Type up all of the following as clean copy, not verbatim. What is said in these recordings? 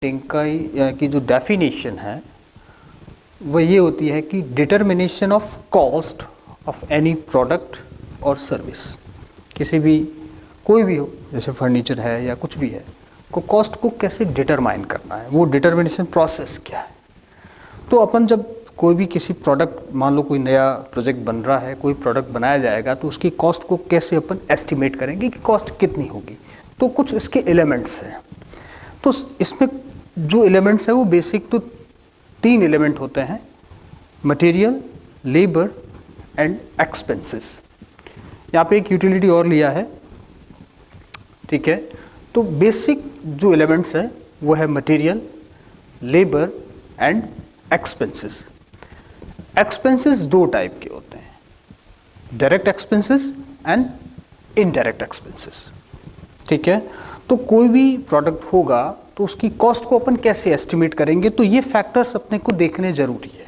की जो डेफिनेशन है वो ये होती है कि determination of cost of any product और सर्विस। किसी भी कोई भी हो, जैसे फर्नीचर है या कुछ भी है, को कॉस्ट को कैसे डिटरमाइन करना है, वो डिटर्मिनेशन प्रोसेस क्या है। तो अपन जब कोई भी किसी प्रोडक्ट, मान लो कोई नया प्रोजेक्ट बन रहा है, कोई प्रोडक्ट बनाया जाएगा, तो उसकी कॉस्ट को कैसे अपन एस्टिमेट करेंगे कि कॉस्ट कितनी होगी। तो कुछ इसके एलिमेंट्स हैं। तो इसमें जो एलिमेंट्स है वो बेसिक तो 3 एलिमेंट होते हैं, मटेरियल, लेबर एंड एक्सपेंसेस। यहाँ पे एक यूटिलिटी और लिया है, ठीक है। तो बेसिक जो एलिमेंट्स है वो है material, labour and expenses. Expenses 2 type के होते हैं, direct expenses and indirect expenses, ठीक है। तो कोई भी प्रोडक्ट होगा तो उसकी कॉस्ट को अपन कैसे एस्टिमेट करेंगे, तो ये फैक्टर्स अपने को देखने जरूरी है।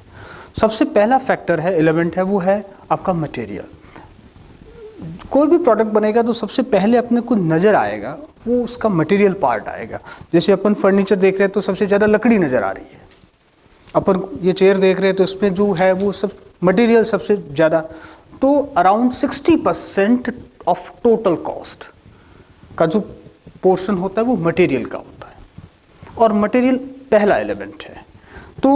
सबसे पहला फैक्टर है, एलिमेंट है, वो है आपका मटेरियल। कोई भी प्रोडक्ट बनेगा तो सबसे पहले अपने को नज़र आएगा वो उसका मटेरियल पार्ट आएगा। जैसे अपन फर्नीचर देख रहे हैं तो सबसे ज़्यादा लकड़ी नज़र आ रही है। अपन ये चेयर देख रहे हैं तो इसमें जो है वो सब मटेरियल सबसे ज़्यादा, तो अराउंड 60% ऑफ टोटल कॉस्ट का जो पोर्शन होता है वो मटेरियल का होता है, और मटेरियल पहला एलिमेंट है। तो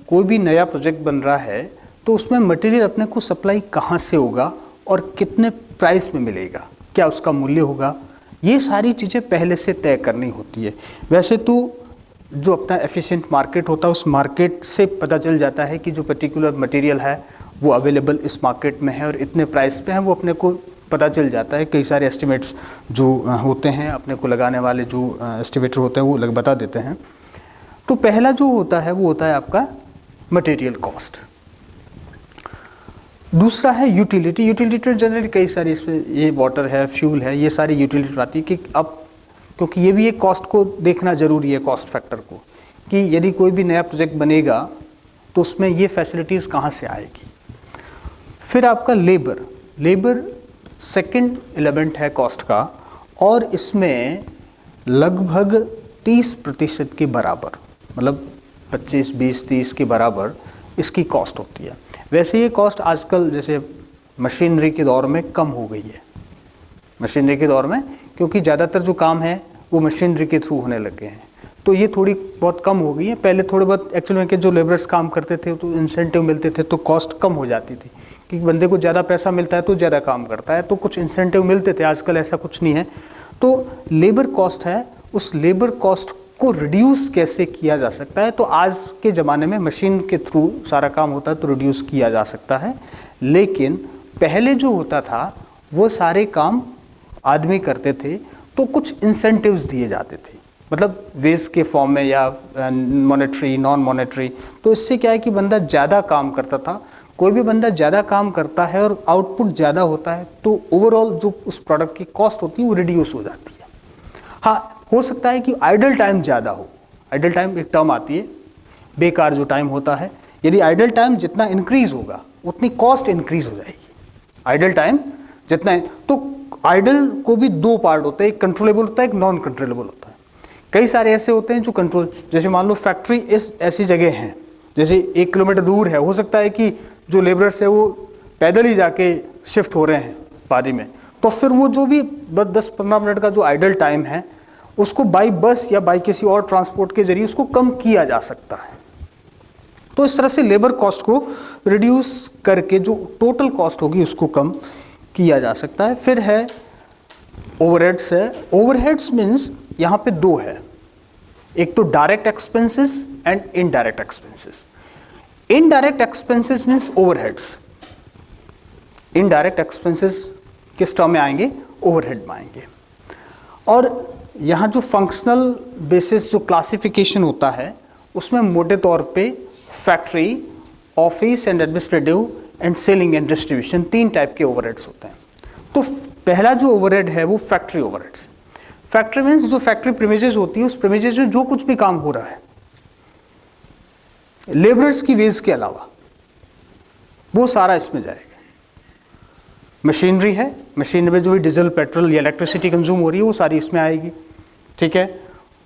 कोई भी नया प्रोजेक्ट बन रहा है तो उसमें मटेरियल अपने को सप्लाई कहाँ से होगा और कितने प्राइस में मिलेगा, क्या उसका मूल्य होगा, ये सारी चीज़ें पहले से तय करनी होती है। वैसे तो जो अपना एफिशिएंट मार्केट होता है उस मार्केट से पता चल जाता है कि जो पर्टिकुलर मटेरियल है वो अवेलेबल इस मार्केट में है और इतने प्राइस पे है, वो अपने को पता चल जाता है। कई सारे एस्टिमेट्स जो होते हैं अपने को लगाने वाले जो एस्टिमेटर होते हैं वो बता देते हैं। तो पहला जो होता है वो होता है आपका मटेरियल कॉस्ट। दूसरा है यूटिलिटी। यूटिलिटी जनरली कई सारी, इसमें ये वाटर है, फ्यूल है, ये सारी यूटिलिटी आती है कि अब क्योंकि ये भी एक कॉस्ट को देखना ज़रूरी है, कॉस्ट फैक्टर को, कि यदि कोई भी नया प्रोजेक्ट बनेगा तो उसमें ये फैसिलिटीज़ कहाँ से आएगी। फिर आपका लेबर। लेबर सेकंड एलिमेंट है कॉस्ट का, और इसमें लगभग 30% के बराबर, मतलब 25, 20, 30 के बराबर इसकी कॉस्ट होती है। वैसे ये कॉस्ट आजकल जैसे मशीनरी के दौर में कम हो गई है, मशीनरी के दौर में, क्योंकि ज़्यादातर जो काम है वो मशीनरी के थ्रू होने लगे हैं, तो ये थोड़ी बहुत कम हो गई है। पहले थोड़े बहुत एक्चुअल में कि जो लेबर्स काम करते थे तो इंसेंटिव मिलते थे तो कॉस्ट कम हो जाती थी, कि बंदे को ज़्यादा पैसा मिलता है तो ज़्यादा काम करता है, तो कुछ इंसेंटिव मिलते थे। आजकल ऐसा कुछ नहीं है। तो लेबर कॉस्ट है, उस लेबर कॉस्ट को रिड्यूस कैसे किया जा सकता है, तो आज के ज़माने में मशीन के थ्रू सारा काम होता है तो रिड्यूस किया जा सकता है। लेकिन पहले जो होता था वो सारे काम आदमी करते थे तो कुछ इंसेंटिव्स दिए जाते थे, मतलब वेज के फॉर्म में या मॉनेटरी, नॉन मॉनेटरी। तो इससे क्या है कि बंदा ज़्यादा काम करता था। कोई भी बंदा ज़्यादा काम करता है और आउटपुट ज़्यादा होता है तो ओवरऑल जो उस प्रोडक्ट की कॉस्ट होती है वो रिड्यूस हो जाती है। हाँ, हो सकता है कि आइडल टाइम ज़्यादा हो। आइडल टाइम एक टर्म आती है, बेकार जो टाइम होता है, यदि आइडल टाइम जितना इंक्रीज होगा उतनी कॉस्ट इंक्रीज हो जाएगी। आइडल टाइम जितना है, तो आइडल को भी 2 पार्ट होते हैं, एक कंट्रोलेबल होता है, एक नॉन कंट्रोलेबल होता है। कई सारे ऐसे होते हैं जो कंट्रोल, जैसे मान लो फैक्ट्री इस ऐसी जगह है, जैसे 1 किलोमीटर दूर है, हो सकता है कि जो लेबरर्स है वो पैदल ही जाके शिफ्ट हो रहे हैं पारी में, तो फिर वो जो भी 10-15 मिनट का जो आइडल टाइम है उसको बाई बस या बाई किसी और ट्रांसपोर्ट के जरिए उसको कम किया जा सकता है। तो इस तरह से लेबर कॉस्ट को रिड्यूस करके जो टोटल कॉस्ट होगी उसको कम किया जा सकता है। फिर है ओवरहेड्स है। ओवरहेड्स मीन्स यहाँ पे 2 है, एक तो direct expenses and indirect expenses. Indirect expenses means overheads. Indirect expenses किस टर्म में आएंगे, ओवरहेड में आएंगे। और यहाँ जो फंक्शनल बेसिस जो क्लासिफिकेशन होता है उसमें मोटे तौर पे factory, office and administrative and selling and distribution 3 type के ओवरहेड्स होते हैं। तो पहला जो ओवरहेड है वो फैक्ट्री ओवरहेड्स। फैक्ट्री मीन्स जो फैक्ट्री प्रीमिसेस होती है उस प्रीमिसेस में जो कुछ भी काम हो रहा है लेबरर्स की वेज के अलावा, वो सारा इसमें जाएगा। मशीनरी है, मशीनरी में जो भी डीजल, पेट्रोल या इलेक्ट्रिसिटी कंज्यूम हो रही है वो सारी इसमें आएगी, ठीक है।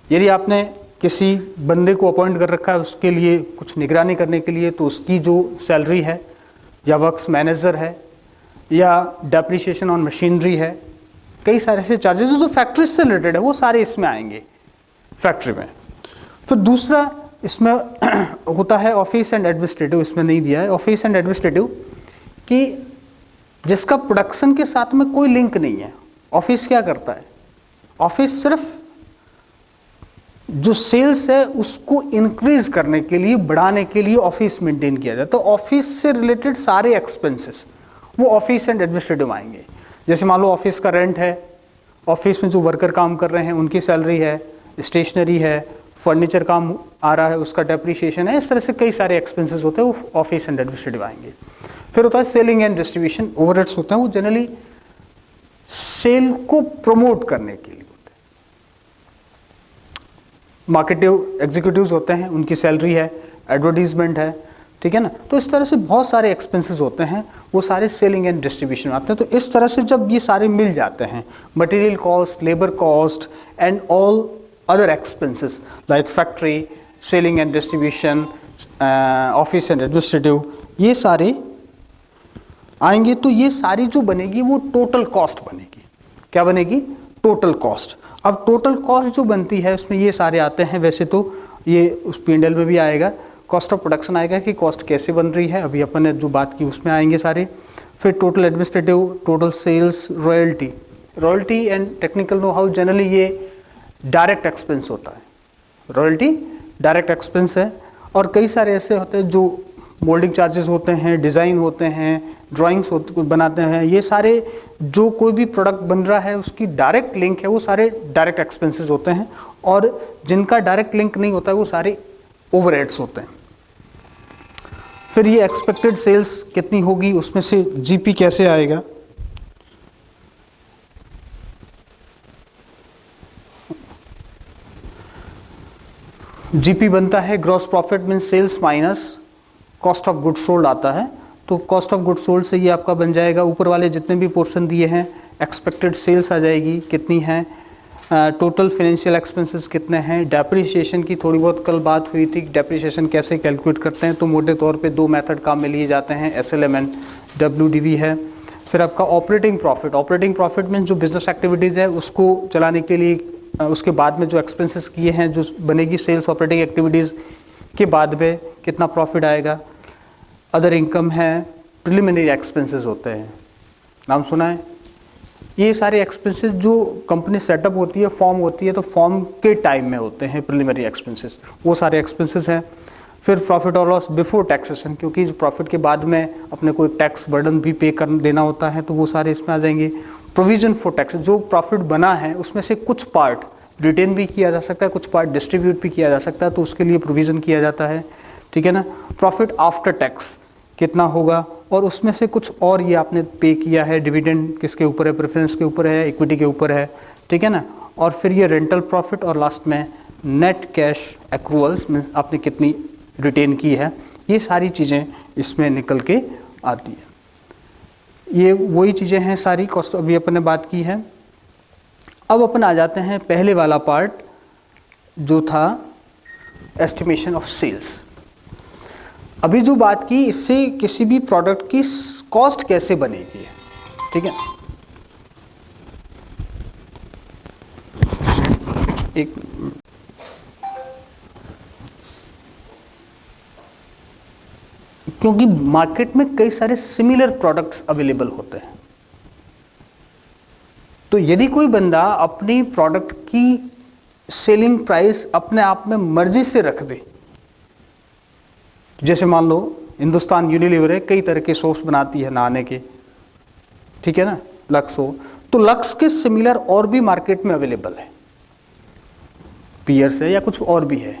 यदि आपने किसी बंदे को अपॉइंट कर रखा है उसके लिए कुछ निगरानी करने के लिए, तो उसकी जो सैलरी है, या वर्क्स मैनेजर है, या डेप्रिसिएशन ऑन मशीनरी है, कई सारे ऐसे चार्जेस जो फैक्ट्री से रिलेटेड है वो सारे इसमें आएंगे फैक्ट्री में। फिर दूसरा इसमें होता है ऑफिस एंड एडमिनिस्ट्रेटिव, इसमें नहीं दिया है ऑफिस एंड एडमिनिस्ट्रेटिव, कि जिसका प्रोडक्शन के साथ में कोई लिंक नहीं है। ऑफिस क्या करता है? ऑफिस सिर्फ जो सेल्स है उसको इंक्रीज करने के लिए, बढ़ाने के लिए ऑफिस मेंटेन किया जाता है। तो ऑफिस से रिलेटेड सारे एक्सपेंसेस वो ऑफिस एंड एडमिनिस्ट्रेटिव आएंगे। जैसे मान लो ऑफिस का रेंट है, ऑफिस में जो वर्कर काम कर रहे हैं उनकी सैलरी है, स्टेशनरी है, फर्नीचर काम आ रहा है उसका डेप्रिसिएशन है, इस तरह से कई सारे एक्सपेंसेस होते हैं वो ऑफिस एंड एडमिनिस्ट्रेटिव आएंगे। फिर होता है सेलिंग एंड डिस्ट्रीब्यूशन, ओवरहेड्स होते हैं वो जनरली सेल को प्रमोट करने के लिए होते हैं। मार्केटिव एग्जीक्यूटिव्स होते हैं, उनकी सैलरी है, एडवर्टीजमेंट है, ठीक है ना। तो इस तरह से बहुत सारे एक्सपेंसेस होते हैं, वो सारे सेलिंग एंड डिस्ट्रीब्यूशन आते हैं। तो इस तरह से जब ये सारे मिल जाते हैं, material cost, labour cost and all other expenses like factory, selling and distribution, office and administrative, ये सारे आएंगे, तो ये सारी जो बनेगी वो टोटल कॉस्ट बनेगी। क्या बनेगी? Total cost. अब टोटल कॉस्ट जो बनती है उसमें ये सारे आते हैं, वैसे तो ये उस P&L में भी आएगा, कॉस्ट ऑफ प्रोडक्शन आएगा कि कॉस्ट कैसे बन रही है, अभी अपन ने जो बात की उसमें आएंगे सारे। फिर total administrative, total sales, royalty. Royalty and technical know how generally ये डायरेक्ट एक्सपेंस होता है, रॉयल्टी डायरेक्ट एक्सपेंस है। और कई सारे ऐसे होते हैं जो मोल्डिंग चार्जेस होते हैं, डिज़ाइन होते हैं, ड्राइंग्स बनाते हैं, ये सारे जो कोई भी प्रोडक्ट बन रहा है उसकी डायरेक्ट लिंक है वो सारे डायरेक्ट एक्सपेंसेस होते हैं। और जिनका डायरेक्ट लिंक नहीं होता है वो सारे ओवरहेड्स होते हैं। फिर ये एक्सपेक्टेड सेल्स कितनी होगी, उसमें से जीपी कैसे आएगा, जीपी बनता है gross profit mean sales minus cost of goods sold आता है। तो कॉस्ट ऑफ गुड्स सोल्ड से ये आपका बन जाएगा, ऊपर वाले जितने भी पोर्शन दिए हैं, एक्सपेक्टेड सेल्स आ जाएगी कितनी है, टोटल फाइनेंशियल एक्सपेंसेस कितने हैं, डेप्रिसिएशन की थोड़ी बहुत कल बात हुई थी, डेप्रिसिएशन कैसे कैलकुलेट करते हैं। तो मोटे तौर पे दो मेथड काम में लिए जाते हैं, SLM एंड WDV है। फिर आपका ऑपरेटिंग प्रॉफिट, ऑपरेटिंग प्रॉफिट में जो बिजनेस एक्टिविटीज़ है उसको चलाने के लिए उसके बाद में जो एक्सपेंसेस किए हैं, जो बनेगी सेल्स ऑपरेटिंग एक्टिविटीज़ के बाद में कितना प्रॉफिट आएगा। अदर इनकम है, प्रिलिमिनरी एक्सपेंसेस होते हैं, नाम सुना है। ये सारे एक्सपेंसेस जो कंपनी सेटअप होती है, फॉर्म होती है, तो फॉर्म के टाइम में होते हैं प्रिलिमिनरी एक्सपेंसेस, वो सारे एक्सपेंसेस हैं। फिर प्रॉफिट और लॉस बिफोर टैक्सेशन, क्योंकि प्रॉफिट के बाद में अपने को एक टैक्स बर्डन भी पे कर देना होता है, तो वो सारे इसमें आ जाएंगे। प्रोविजन फॉर टैक्स, जो प्रॉफिट बना है उसमें से कुछ पार्ट रिटेन भी किया जा सकता है, कुछ पार्ट डिस्ट्रीब्यूट भी किया जा सकता है, तो उसके लिए प्रोविज़न किया जाता है, ठीक है ना। प्रॉफिट आफ्टर टैक्स कितना होगा, और उसमें से कुछ और ये आपने पे किया है, डिविडेंड किसके ऊपर है, प्रेफरेंस के ऊपर है, इक्विटी के ऊपर है, ठीक है ना। और फिर ये रेंटल प्रॉफिट, और लास्ट में नेट कैश एक्रूअल्स में आपने कितनी रिटेन की है, ये सारी चीज़ें इसमें निकल के आती है। ये वही चीज़ें हैं सारी कॉस्ट अभी अपन ने बात की है। अब अपन आ जाते हैं पहले वाला पार्ट जो था एस्टिमेशन ऑफ सेल्स। अभी जो बात की, इससे किसी भी प्रोडक्ट की कॉस्ट कैसे बनेगी, ठीक है। एक क्योंकि मार्केट में कई सारे सिमिलर प्रोडक्ट्स अवेलेबल होते हैं, तो यदि कोई बंदा अपनी प्रोडक्ट की सेलिंग प्राइस अपने आप में मर्जी से रख दे, जैसे मान लो हिंदुस्तान यूनिलीवर है, कई तरह के सोप्स बनाती है नहाने के, ठीक है ना, लक्स हो, तो लक्स के सिमिलर और भी मार्केट में अवेलेबल है, पियर्स है या कुछ और भी है।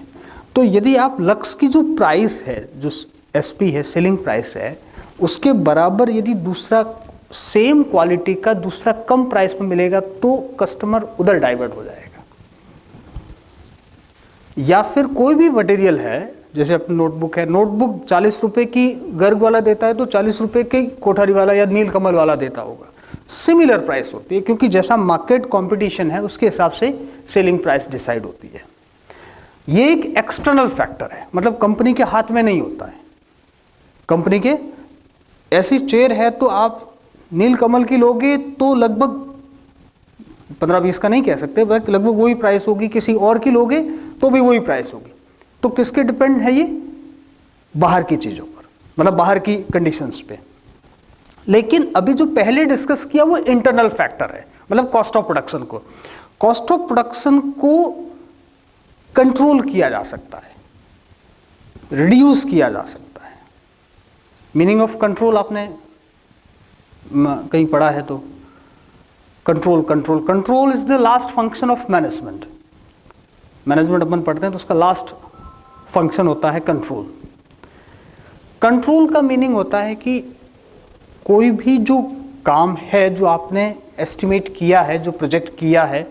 तो यदि आप लक्स की जो प्राइस है, जो SP है, सेलिंग प्राइस है, उसके बराबर यदि दूसरा सेम क्वालिटी का दूसरा कम प्राइस में मिलेगा, तो कस्टमर उधर डाइवर्ट हो जाएगा। या फिर कोई भी मटेरियल है, जैसे अपनी नोटबुक है, नोटबुक 40 रुपए की गर्ग वाला देता है तो 40 रुपए की कोठारी वाला या नीलकमल वाला देता होगा, सिमिलर प्राइस होती है, क्योंकि जैसा मार्केट कंपटीशन है उसके हिसाब से सेलिंग प्राइस डिसाइड होती है। ये एक एक्सटर्नल फैक्टर है, मतलब कंपनी के हाथ में नहीं होता है। कंपनी के ऐसी चेयर है तो आप नीलकमल की लोगे तो लगभग 15-20 का नहीं कह सकते, बल्कि लगभग वही प्राइस होगी। किसी और की लोगे तो भी वही प्राइस होगी। तो किसके डिपेंड है ये? बाहर की चीज़ों पर, मतलब बाहर की कंडीशंस पे। लेकिन अभी जो पहले डिस्कस किया वो इंटरनल फैक्टर है, मतलब कॉस्ट ऑफ प्रोडक्शन को। कॉस्ट ऑफ प्रोडक्शन को कंट्रोल किया जा सकता है, रिड्यूस किया जा सकता है। मीनिंग ऑफ कंट्रोल आपने कहीं पढ़ा है तो, control control control is the last function of management. Management अपन पढ़ते हैं तो उसका लास्ट फंक्शन होता है कंट्रोल। कंट्रोल का मीनिंग होता है कि कोई भी जो काम है, जो आपने एस्टिमेट किया है, जो प्रोजेक्ट किया है,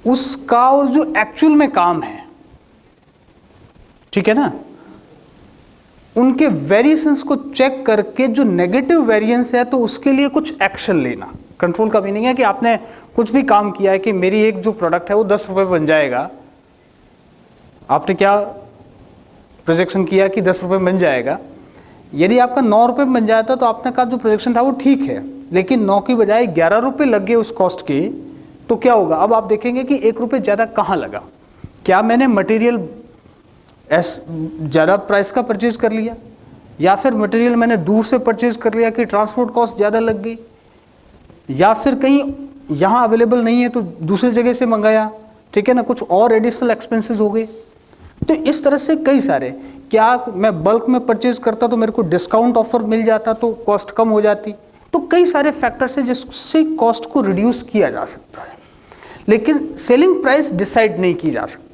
उसका और जो एक्चुअल में काम है, ठीक है ना, उनके वेरिएशंस को चेक करके जो नेगेटिव वेरिएंस है तो उसके लिए कुछ एक्शन लेना। कंट्रोल का मीनिंग है कि आपने कुछ भी काम किया है कि मेरी एक जो प्रोडक्ट है वो 10 रुपये बन जाएगा। आपने क्या प्रोजेक्शन किया कि 10 रुपये बन जाएगा। यदि आपका 9 रुपये बन जाता तो आपने कहा जो प्रोजेक्शन था वो ठीक है, लेकिन 9 की बजाय 11 रुपये लग गए उस कॉस्ट के, तो क्या होगा? अब आप देखेंगे कि 1 रुपये ज़्यादा कहाँ लगा। क्या मैंने मटेरियल ज़्यादा प्राइस का परचेज कर लिया, या फिर मटेरियल मैंने दूर से परचेज कर लिया कि ट्रांसपोर्ट कॉस्ट ज़्यादा लग गई, या फिर कहीं यहाँ अवेलेबल नहीं है तो दूसरी जगह से मंगाया, ठीक है ना, कुछ और एडिशनल एक्सपेंसेस हो गए। तो इस तरह से कई सारे, क्या मैं बल्क में परचेज करता तो मेरे को डिस्काउंट ऑफर मिल जाता तो कॉस्ट कम हो जाती। तो कई सारे फैक्टर्स हैं जिससे कॉस्ट को रिड्यूस किया जा सकता है, लेकिन सेलिंग प्राइस डिसाइड नहीं की जा सकती।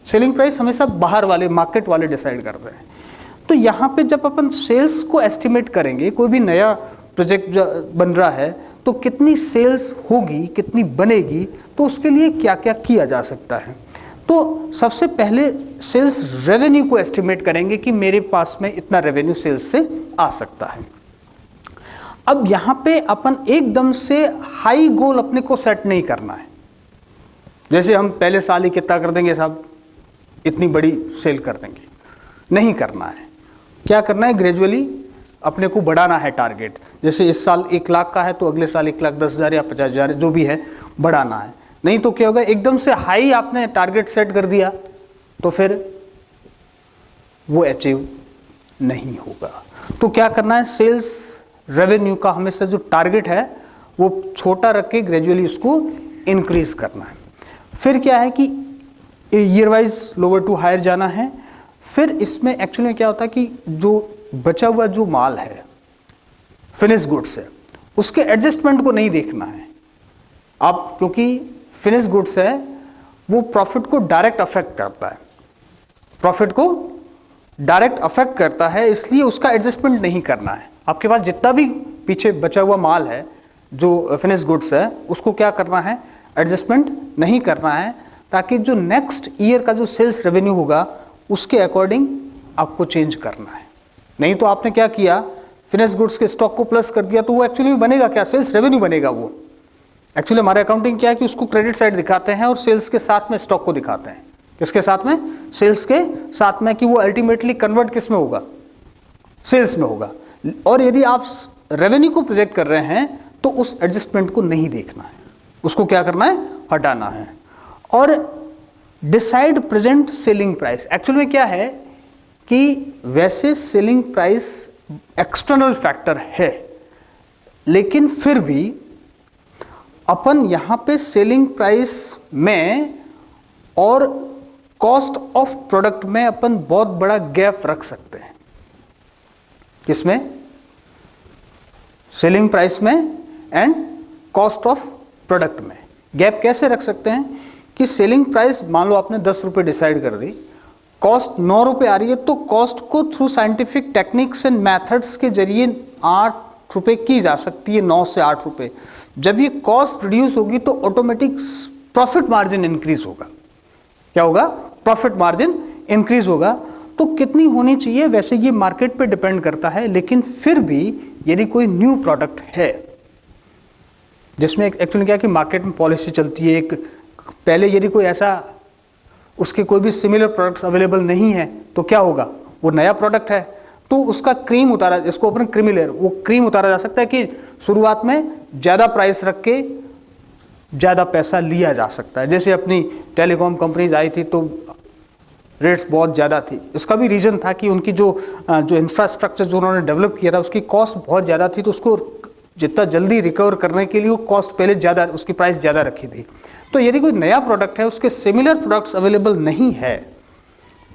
सेलिंग प्राइस हमेशा बाहर वाले, मार्केट वाले डिसाइड करते हैं। तो यहाँ पे जब अपन सेल्स को एस्टिमेट करेंगे, कोई भी नया प्रोजेक्ट बन रहा है तो कितनी सेल्स होगी, कितनी बनेगी, तो उसके लिए क्या क्या किया जा सकता है। तो सबसे पहले सेल्स रेवेन्यू को एस्टिमेट करेंगे कि मेरे पास में इतना रेवेन्यू सेल्स से आ सकता है। अब यहाँ पे अपन एकदम से हाई गोल अपने को सेट नहीं करना है, जैसे हम पहले साल ही कितना कर देंगे साहब, इतनी बड़ी सेल कर देंगे, नहीं करना है। क्या करना है? ग्रेजुअली अपने को बढ़ाना है टारगेट। जैसे इस साल 1 लाख का है तो अगले साल 1,10,000 या 50,000 जो भी है बढ़ाना है। नहीं तो क्या होगा, एकदम से हाई आपने टारगेट सेट कर दिया तो फिर वो अचीव नहीं होगा। तो क्या करना है? सेल्स रेवेन्यू का हमेशा जो टारगेट है वो छोटा रख के ग्रेजुअली उसको इंक्रीज करना है। फिर क्या है कि year wise lower to higher जाना है। फिर इसमें एक्चुअली क्या होता है कि जो बचा हुआ जो माल है, फिनिश गुड्स है, उसके एडजस्टमेंट को नहीं देखना है आप, क्योंकि फिनिश गुड्स है वो प्रॉफिट को डायरेक्ट अफेक्ट करता है, प्रॉफिट को डायरेक्ट अफेक्ट करता है, इसलिए उसका एडजस्टमेंट नहीं करना है। आपके पास जितना भी पीछे बचा हुआ माल है जो फिनिश गुड्स है, उसको क्या करना है? एडजस्टमेंट नहीं करना है, ताकि जो नेक्स्ट ईयर का जो सेल्स रेवेन्यू होगा उसके अकॉर्डिंग आपको चेंज करना है। नहीं तो आपने क्या किया, फिनिश गुड्स के स्टॉक को प्लस कर दिया तो वो एक्चुअली बनेगा क्या? सेल्स रेवेन्यू बनेगा। वो एक्चुअली हमारे अकाउंटिंग क्या है कि उसको क्रेडिट साइड दिखाते हैं और सेल्स के साथ में स्टॉक को दिखाते हैं। किसके साथ में? सेल्स के साथ में, कि वो अल्टीमेटली कन्वर्ट किस में होगा? सेल्स में होगा। और यदि आप रेवेन्यू को प्रोजेक्ट कर रहे हैं तो उस एडजस्टमेंट को नहीं देखना है, उसको क्या करना है? हटाना है। और decide present selling price. Actual में क्या है कि वैसे सेलिंग प्राइस एक्सटर्नल फैक्टर है, लेकिन फिर भी अपन यहाँ पे सेलिंग प्राइस में और कॉस्ट ऑफ प्रोडक्ट में अपन बहुत बड़ा गैप रख सकते हैं। किसमें? सेलिंग प्राइस में एंड कॉस्ट ऑफ प्रोडक्ट में गैप कैसे रख सकते हैं कि सेलिंग प्राइस मान लो आपने 10 रुपये डिसाइड कर दी, कॉस्ट 9 रुपये आ रही है, तो कॉस्ट को through scientific techniques and methods के जरिए 8 रुपये की जा सकती है, 9 से 8 रुपये। जब ये कॉस्ट रिड्यूस होगी तो ऑटोमेटिक प्रॉफिट मार्जिन इंक्रीज होगा। क्या होगा? प्रॉफिट मार्जिन इंक्रीज होगा। तो कितनी होनी चाहिए वैसे ये मार्केट पे डिपेंड करता है, लेकिन फिर भी यदि कोई न्यू प्रोडक्ट है जिसमें एक्चुअली क्या है कि मार्केट में पॉलिसी चलती है, एक पहले यदि कोई ऐसा उसके कोई भी सिमिलर प्रोडक्ट्स अवेलेबल नहीं है, तो क्या होगा, वो नया प्रोडक्ट है तो उसका क्रीम उतारा, इसको अपन क्रीमी लेयर, वो क्रीम उतारा जा सकता है कि शुरुआत में ज़्यादा प्राइस रख के ज़्यादा पैसा लिया जा सकता है। जैसे अपनी टेलीकॉम कंपनीज आई थी तो रेट्स बहुत ज़्यादा थी, इसका भी रीज़न था कि उनकी जो इंफ्रास्ट्रक्चर जो उन्होंने डेवलप किया था उसकी कॉस्ट बहुत ज़्यादा थी, तो उसको जितना जल्दी रिकवर करने के लिए वो कॉस्ट पहले ज़्यादा, उसकी प्राइस ज़्यादा रखी थी। तो यदि कोई नया प्रोडक्ट है, उसके सिमिलर प्रोडक्ट्स अवेलेबल नहीं है,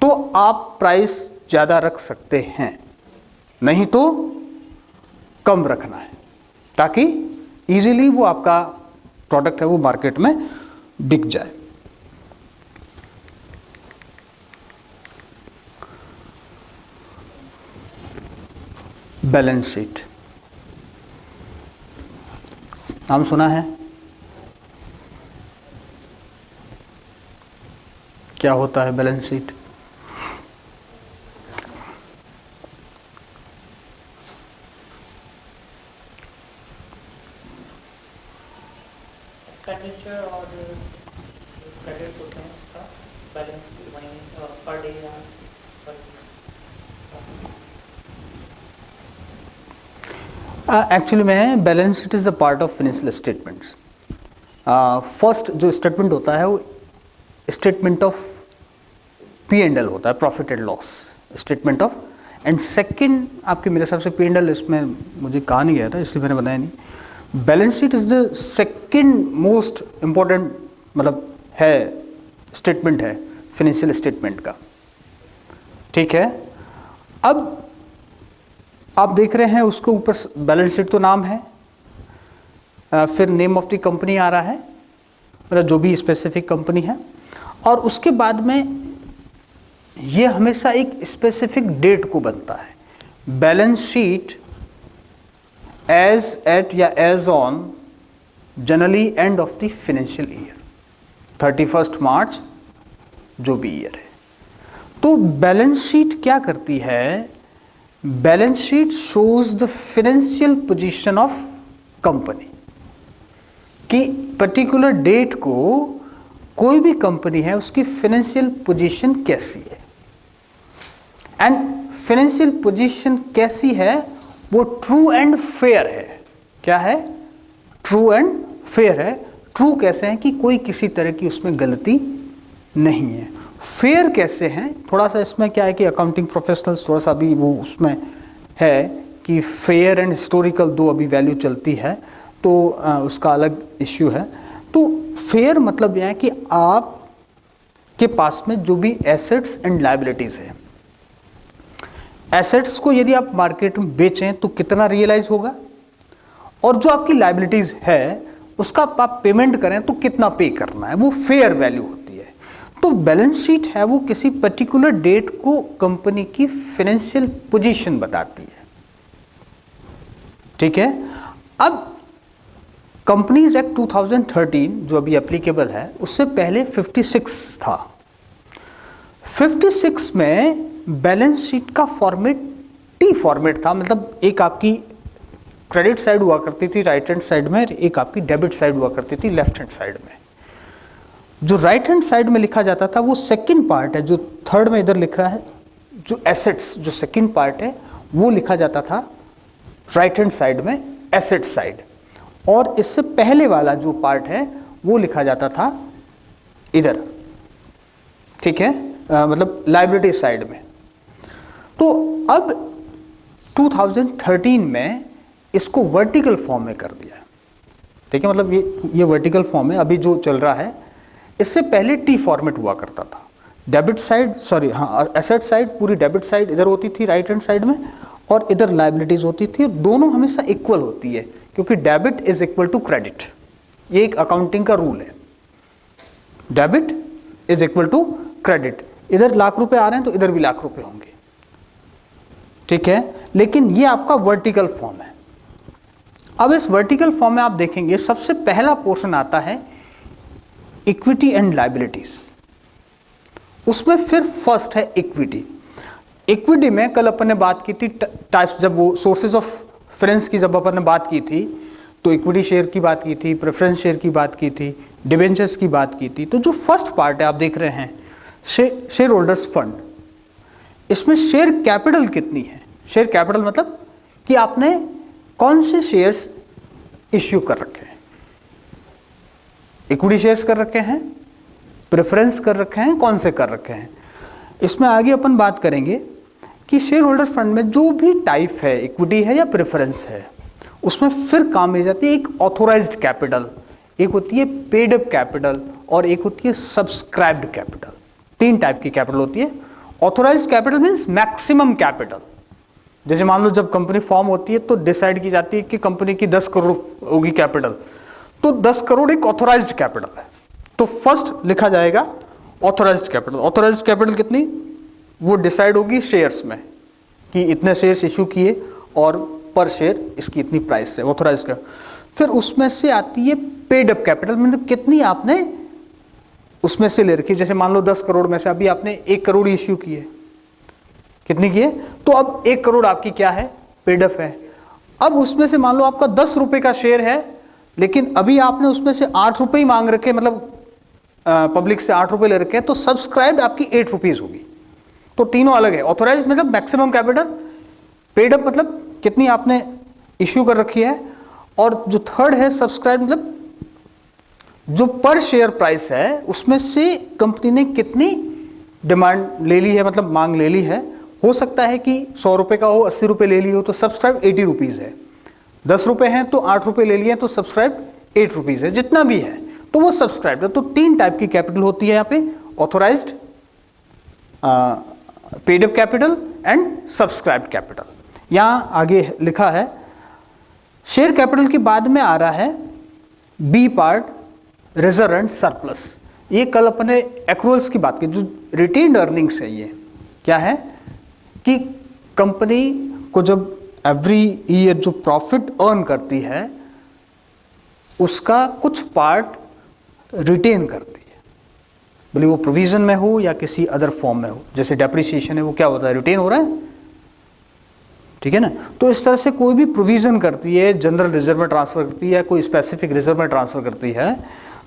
तो आप प्राइस ज़्यादा रख सकते हैं, नहीं तो कम रखना है, ताकि इजीली वो आपका प्रोडक्ट है वो मार्केट में बिक जाए। बैलेंस शीट नाम सुना है? क्या होता है बैलेंस शीट? एक्सपेंडिचर और क्रेडिट्स होते हैं, उसका बैलेंस पर डे या एक्चुअली में balance sheet is a part of financial statements. First जो स्टेटमेंट होता है वो स्टेटमेंट ऑफ P&L होता है, profit and loss statement of, and second आपके मेरे हिसाब से P&L इसमें मुझे कहा नहीं गया था इसलिए मैंने बताया नहीं। Balance sheet is the second most important मतलब है स्टेटमेंट है फाइनेंशियल स्टेटमेंट का, ठीक है। अब आप देख रहे हैं उसके ऊपर बैलेंस शीट तो नाम है, फिर नेम ऑफ द कंपनी आ रहा है, मतलब जो भी स्पेसिफिक कंपनी है, और उसके बाद में ये हमेशा एक स्पेसिफिक डेट को बनता है। बैलेंस शीट एज एट या as on generally end of the financial year, 31 March जो भी ईयर है। तो बैलेंस शीट क्या करती है? Balance sheet shows the financial position of company, कि पर्टिकुलर डेट को कोई भी कंपनी है उसकी फाइनेंशियल पोजीशन कैसी है, एंड फाइनेंशियल पोजीशन कैसी है वो ट्रू एंड फेयर है। क्या है? ट्रू एंड फेयर है। ट्रू कैसे है कि कोई किसी तरह की उसमें गलती नहीं है। फेयर कैसे हैं? थोड़ा सा इसमें क्या है कि अकाउंटिंग प्रोफेशनल्स थोड़ा सा अभी वो उसमें है कि फेयर एंड हिस्टोरिकल दो अभी वैल्यू चलती है, तो उसका अलग इश्यू है। तो फेयर मतलब यह है कि आप के पास में जो भी एसेट्स एंड लायबिलिटीज़ है, एसेट्स को यदि आप मार्केट में बेचें तो कितना रियलाइज होगा, और जो आपकी लायबिलिटीज़ है उसका आप पेमेंट करें तो कितना पे करना है, वो फेयर वैल्यू होती है। तो बैलेंस शीट है वो किसी पर्टिकुलर डेट को कंपनी की फाइनेंशियल पोजीशन बताती है, ठीक है। अब कंपनीज एक्ट 2013 जो अभी एप्लीकेबल है, उससे पहले 56 था। 56 में बैलेंस शीट का फॉर्मेट टी फॉर्मेट था, मतलब एक आपकी क्रेडिट साइड हुआ करती थी राइट हैंड साइड में, एक आपकी डेबिट साइड हुआ करती थी लेफ्ट हैंड साइड में। जो राइट हैंड साइड में लिखा जाता था वो सेकंड पार्ट है, जो थर्ड में इधर लिख रहा है, जो एसेट्स जो सेकंड पार्ट है वो लिखा जाता था राइट हैंड साइड में एसेट साइड, और इससे पहले वाला जो पार्ट है वो लिखा जाता था इधर, ठीक है, मतलब लायबिलिटी साइड में। तो अब 2013 में इसको वर्टिकल फॉर्म में कर दिया, ठीक है, मतलब ये वर्टिकल फॉर्म है अभी जो चल रहा है। इससे पहले टी फॉर्मेट हुआ करता था, डेबिट साइड एसेट साइड पूरी डेबिट साइड इधर होती थी राइट हैंड साइड में, और इधर लायबिलिटीज होती थी, दोनों हमेशा इक्वल होती है क्योंकि debit is equal to credit, ये एक अकाउंटिंग का रूल है। Debit is equal to credit, इधर लाख रुपए आ रहे हैं तो इधर भी लाख रुपए होंगे, ठीक है, लेकिन ये आपका वर्टिकल फॉर्म है। अब इस वर्टिकल फॉर्म में आप देखेंगे सबसे पहला पोर्शन आता है इक्विटी एंड लायबिलिटीज, उसमें फिर फर्स्ट है इक्विटी। इक्विटी में कल अपन ने बात की थी टाइप्स, जब वो सोर्सेज ऑफ फाइनेंस की जब अपन ने बात की थी तो इक्विटी शेयर की बात की थी, प्रेफरेंस शेयर की बात की थी, डिबेंचर्स की बात की थी। तो जो फर्स्ट पार्ट है आप देख रहे हैं शेयर होल्डर्स फंड, इसमें शेयर कैपिटल कितनी है? शेयर कैपिटल मतलब कि आपने कौन से शेयर्स इश्यू कर रखे हैं, इक्विटी शेयर्स कर रखे हैं, प्रेफरेंस कर रखे हैं, कौन से कर रखे हैं। इसमें आगे अपन बात करेंगे कि शेयर होल्डर फंड में जो भी टाइप है, इक्विटी है या प्रेफरेंस है, उसमें फिर काम में जाती है एक ऑथोराइज्ड कैपिटल, एक होती है पेड अप कैपिटल और एक होती है सब्सक्राइब्ड कैपिटल। 3 टाइप की कैपिटल होती है। Authorised capital means maximum capital. जैसे मान लो जब कंपनी फॉर्म होती है तो डिसाइड की जाती है कि कंपनी की 10 करोड़ होगी कैपिटल, तो 10 करोड़ एक ऑथोराइज्ड कैपिटल है। तो फर्स्ट लिखा जाएगा ऑथोराइज्ड कैपिटल। ऑथोराइज्ड कैपिटल कितनी, वो डिसाइड होगी शेयर्स में कि इतने शेयर्स इशू किए और पर शेयर इसकी इतनी प्राइस है, ऑथोराइज्ड कैपिटल। फिर उसमें से आती है पेड अप कैपिटल, मतलब कितनी आपने उसमें से ले रखी। जैसे मान लो 10 करोड़ में से अभी आपने 1 करोड़ इश्यू किए, कितनी किए, तो अब 1 करोड़ आपकी क्या है, पेड अप है। अब उसमें से मान लो आपका 10 रुपए का शेयर है, लेकिन अभी आपने उसमें से 8 रुपए ही मांग रखे, मतलब पब्लिक से 8 रुपए ले रखे हैं, तो सब्सक्राइब्ड आपकी 8 रुपीज होगी। तो तीनों अलग है। ऑथोराइज्ड मतलब मैक्सिमम कैपिटल, पेड अप मतलब कितनी आपने इश्यू कर रखी है, और जो थर्ड है सब्सक्राइब मतलब जो पर शेयर प्राइस है उसमें से कंपनी ने कितनी डिमांड ले ली है, मतलब मांग ले ली है। हो सकता है कि 100 रुपए का हो, 80 रुपए ले ली हो, तो सब्सक्राइब 80 रुपीज़ है। 10 रुपए हैं तो 8 रुपए ले लिए तो सब्सक्राइब 8 रुपीज़ है। जितना भी है तो वो सब्सक्राइब है। तो 3 टाइप की कैपिटल होती है यहाँ पे, authorised, paid up capital and subscribed capital. यहाँ आगे लिखा है शेयर कैपिटल के बाद में आ रहा है B part, reserve and surplus. ये कल अपने एक्रूअल्स की बात की, जो रिटेन्ड अर्निंग्स है, ये क्या है कि कंपनी को जब एवरी ईयर जो प्रॉफिट अर्न करती है उसका कुछ पार्ट रिटेन करती है, भले वो प्रोविजन में हो या किसी अदर फॉर्म में हो। जैसे डेप्रिसिएशन है, वो क्या होता है, रिटेन हो रहा है, ठीक है ना। तो इस तरह से कोई भी प्रोविजन करती है, जनरल रिजर्व में ट्रांसफर करती है, कोई स्पेसिफिक रिजर्व में ट्रांसफर करती है,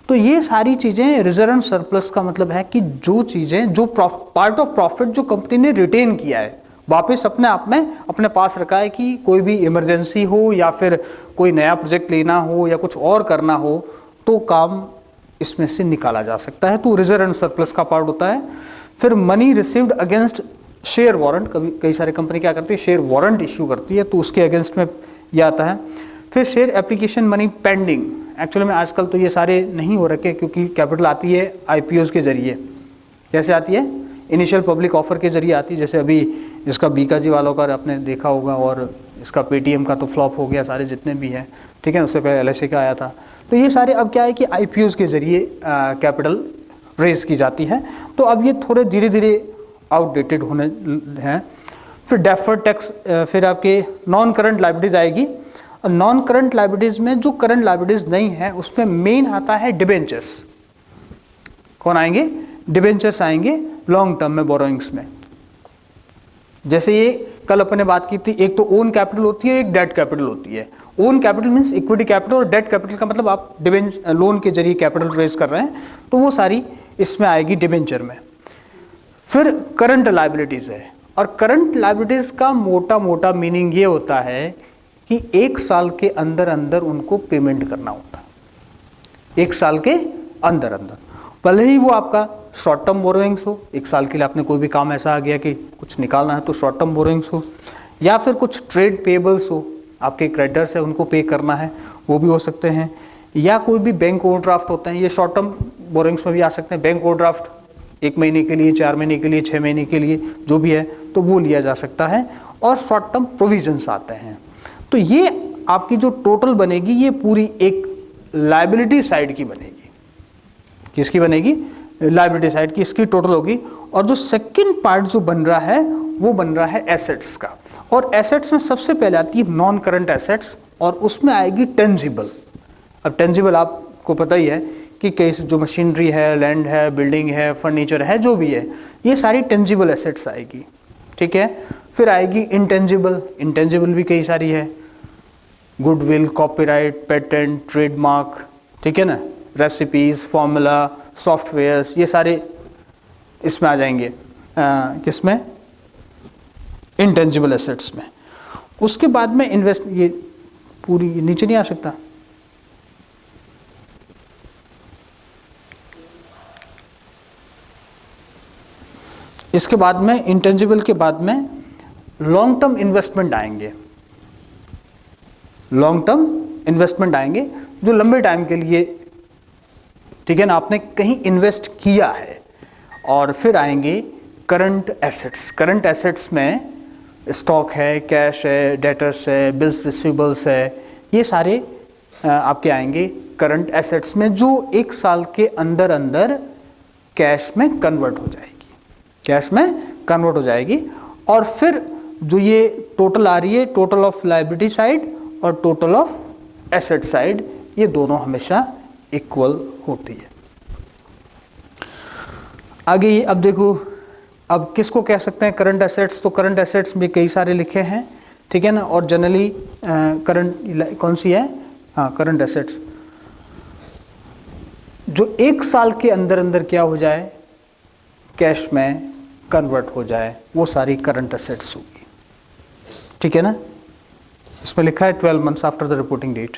तो ये सारी चीज़ें रिजर्व एंड सरप्लस का मतलब है कि जो चीज़ें, जो पार्ट ऑफ प्रॉफिट जो कंपनी ने रिटेन किया है, वापस अपने आप में अपने पास रखा है कि कोई भी इमरजेंसी हो या फिर कोई नया प्रोजेक्ट लेना हो या कुछ और करना हो तो काम इसमें से निकाला जा सकता है। तो रिजर्व एंड सरप्लस का पार्ट होता है। फिर money received against share warrant, कई सारी कंपनी क्या करती है, शेयर वारंट इश्यू करती है, तो उसके अगेंस्ट में यह आता है। फिर share application money pending, actually में आजकल तो ये सारे नहीं हो रखे क्योंकि कैपिटल आती है आईपीओज के जरिए। कैसे आती है, इनिशियल पब्लिक ऑफर के जरिए आती है। जैसे अभी इसका बीकाजी वालों का आपने देखा होगा, और इसका पेटीएम का तो फ्लॉप हो गया, सारे जितने भी हैं, ठीक है। उससे पहले एलआईसी का आया था। तो ये सारे अब क्या है कि आईपीओज के जरिए कैपिटल रेज की जाती है। तो अब ये थोड़े धीरे धीरे आउटडेटेड होने हैं। फिर डेफर्ड टैक्स, फिर आपके नॉन करंट लायबिलिटीज आएगी। और नॉन करंट लायबिलिटीज में जो करंट लायबिलिटीज नहीं है उसमें मेन आता है डिबेंचर्स। कौन आएंगे, डिबेंचर्स आएंगे लॉन्ग टर्म में बोरोइंग्स में। जैसे ये कल अपन ने बात की थी, एक तो ओन कैपिटल होती है, एक डेट कैपिटल होती है। Own capital means equity capital, और डेट कैपिटल का मतलब आप लोन के जरिए कैपिटल रेज कर रहे हैं, तो वो सारी इसमें आएगी डिबेंचर में। फिर करंट लायबिलिटीज है, और करंट लायबिलिटीज का मोटा मोटा मीनिंग ये होता है कि 1 साल के अंदर अंदर उनको पेमेंट करना होता है। 1 साल के अंदर अंदर, भले ही वो आपका शॉर्ट टर्म बोरोइंग्स हो, 1 साल के लिए आपने कोई भी काम ऐसा आ गया कि कुछ निकालना है तो शॉर्ट टर्म बोरोइंग्स हो, या फिर कुछ ट्रेड पेबल्स हो, आपके क्रेडिटर्स है उनको पे करना है, वो भी हो सकते हैं। या कोई भी बैंक ओवरड्राफ्ट होते हैं, ये शॉर्ट टर्म बोरोइंग्स में भी आ सकते हैं। बैंक ओवरड्राफ्ट 1 महीने के लिए, 4 महीने के लिए, 6 महीने के लिए, जो भी है तो वो लिया जा सकता है। और शॉर्ट टर्म प्रोविजंस आते हैं। तो ये आपकी जो टोटल बनेगी, ये पूरी एक लायबिलिटी साइड की बनेगी। किसकी बनेगी, लायबिलिटी साइड की, इसकी टोटल होगी। और जो सेकंड पार्ट जो बन रहा है वो बन रहा है एसेट्स का। और एसेट्स में सबसे पहले आती है नॉन करंट एसेट्स, और उसमें आएगी टेंजिबल। अब टेंजिबल आपको पता ही है कि कई जो मशीनरी है, लैंड है, बिल्डिंग है, फर्नीचर है, जो भी है, ये सारी टेंजिबल एसेट्स आएगी, ठीक है। फिर आएगी इंटेंजिबल, इंटेंजिबल भी कई सारी है, गुडविल, कॉपीराइट, पेटेंट, ट्रेडमार्क, ठीक है ना, रेसिपीज, फॉर्मूला, सॉफ्टवेयर्स, ये सारे इसमें आ जाएंगे, किसमें, इंटेंजिबल एसेट्स में। उसके बाद में इन्वेस्ट, ये पूरी नीचे नहीं आ सकता, इसके बाद में इंटेंजिबल के बाद में लॉन्ग टर्म इन्वेस्टमेंट आएंगे, लॉन्ग टर्म इन्वेस्टमेंट आएंगे जो लंबे टाइम के लिए, ठीक है ना, आपने कहीं इन्वेस्ट किया है। और फिर आएंगे करंट एसेट्स। करंट एसेट्स में स्टॉक है, कैश है, डेटर्स है, बिल्स रिसीवेबल्स है, ये सारे आपके आएंगे करंट एसेट्स में, जो एक साल के अंदर अंदर कैश में कन्वर्ट हो जाएगी, कैश में कन्वर्ट हो जाएगी। और फिर जो ये टोटल आ रही है, टोटल ऑफ लायबिलिटी साइड और टोटल ऑफ एसेट साइड, ये दोनों हमेशा इक्वल होती है। आगे ये अब देखो, अब किसको कह सकते हैं करंट एसेट्स, तो करंट एसेट्स में कई सारे लिखे हैं, ठीक है ना, और जनरली करंट कौन सी है, हाँ करंट एसेट्स, जो एक साल के अंदर अंदर क्या हो जाए, कैश में कन्वर्ट हो जाए, वो सारी करंट एसेट्स होगी, ठीक है ना। इसमें लिखा है 12 months after the reporting date.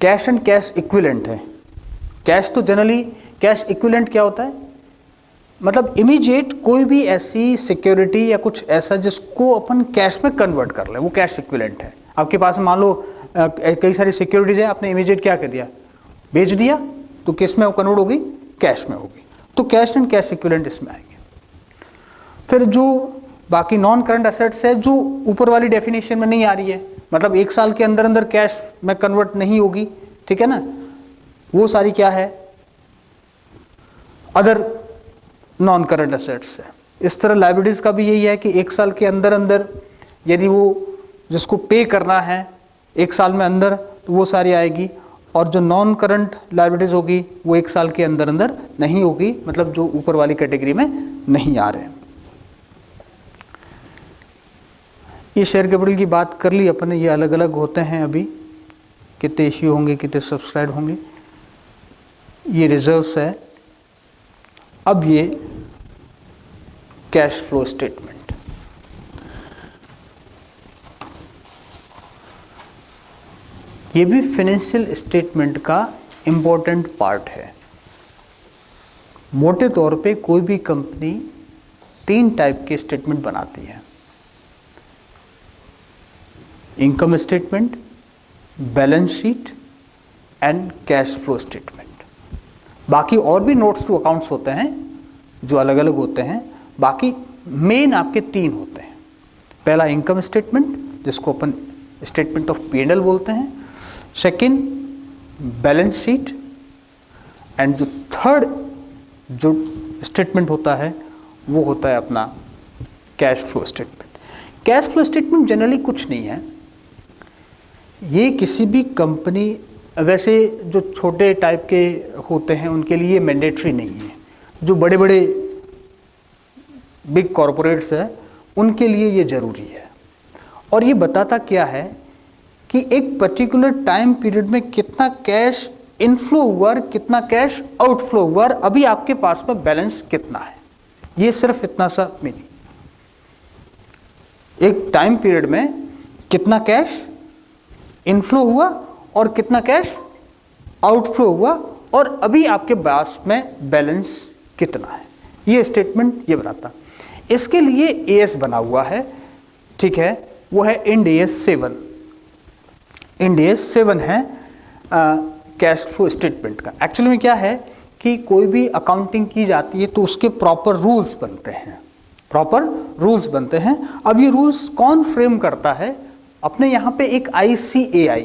Cash and cash equivalent है। कैश तो जनरली, कैश इक्विवेलेंट क्या होता है, मतलब इमीडिएट कोई भी ऐसी सिक्योरिटी या कुछ ऐसा जिसको अपन कैश में कन्वर्ट कर ले, वो कैश इक्विवेलेंट है। आपके पास मान लो कई सारी सिक्योरिटीज है, आपने इमीडिएट क्या कर दिया, बेच दिया, तो किस में कन्वर्ट होगी, कैश में होगी। तो कैश एंड कैश इक्विवेलेंट इसमें आएंगे। फिर जो बाकी नॉन करंट एसेट्स है, जो ऊपर वाली डेफिनेशन में नहीं आ रही है, मतलब एक साल के अंदर अंदर कैश में कन्वर्ट नहीं होगी, ठीक है ना, वो सारी क्या है, अदर नॉन करंट एसेट्स है। इस तरह लायबिलिटीज का भी यही है कि एक साल के अंदर अंदर यदि वो जिसको पे करना है एक साल में अंदर, तो वो सारी आएगी। और जो नॉन करंट लायबिलिटीज होगी वो एक साल के अंदर अंदर नहीं होगी, मतलब जो ऊपर वाली कैटेगरी में नहीं आ रहे हैं। ये शेयर कैपिटल की बात कर ली अपन ने, ये अलग अलग होते हैं, अभी कितने इश्यू होंगे, कितने सब्सक्राइब होंगे। ये रिजर्व्स है। अब ये कैश फ्लो स्टेटमेंट, ये भी फाइनेंशियल स्टेटमेंट का इंपॉर्टेंट पार्ट है। मोटे तौर पे कोई भी कंपनी 3 टाइप के स्टेटमेंट बनाती है, income statement, balance sheet and cash flow statement. बाकी और भी नोट्स टू अकाउंट्स होते हैं जो अलग अलग होते हैं, बाकी मेन आपके 3 होते हैं। पहला इनकम स्टेटमेंट, जिसको अपन स्टेटमेंट ऑफ P&L बोलते हैं। सेकंड बैलेंस शीट, एंड जो थर्ड जो स्टेटमेंट होता है वो होता है अपना cash flow statement. Cash flow statement generally कुछ नहीं है, ये किसी भी कंपनी, वैसे जो छोटे टाइप के होते हैं उनके लिए मैंडेटरी नहीं है, जो बड़े बड़े बिग कॉरपोरेट्स हैं उनके लिए ये ज़रूरी है। और ये बताता क्या है कि एक पर्टिकुलर टाइम पीरियड में कितना कैश इनफ्लो हुआ, कितना कैश आउटफ्लो हुआ, अभी आपके पास में बैलेंस कितना है, ये सिर्फ इतना सा मीनिंग। एक टाइम पीरियड में कितना कैश इनफ्लो हुआ और कितना कैश आउटफ्लो हुआ, और अभी आपके पास में बैलेंस कितना है, ये स्टेटमेंट ये बनाता। इसके लिए एएस बना हुआ है, ठीक है, वो है इंड AS 7। इंड AS 7 है कैश फ्लो स्टेटमेंट का। एक्चुअली में क्या है कि कोई भी अकाउंटिंग की जाती है तो उसके प्रॉपर रूल्स बनते हैं, प्रॉपर रूल्स बनते हैं। अब ये रूल्स कौन फ्रेम करता है, अपने यहाँ पे एक ICAI,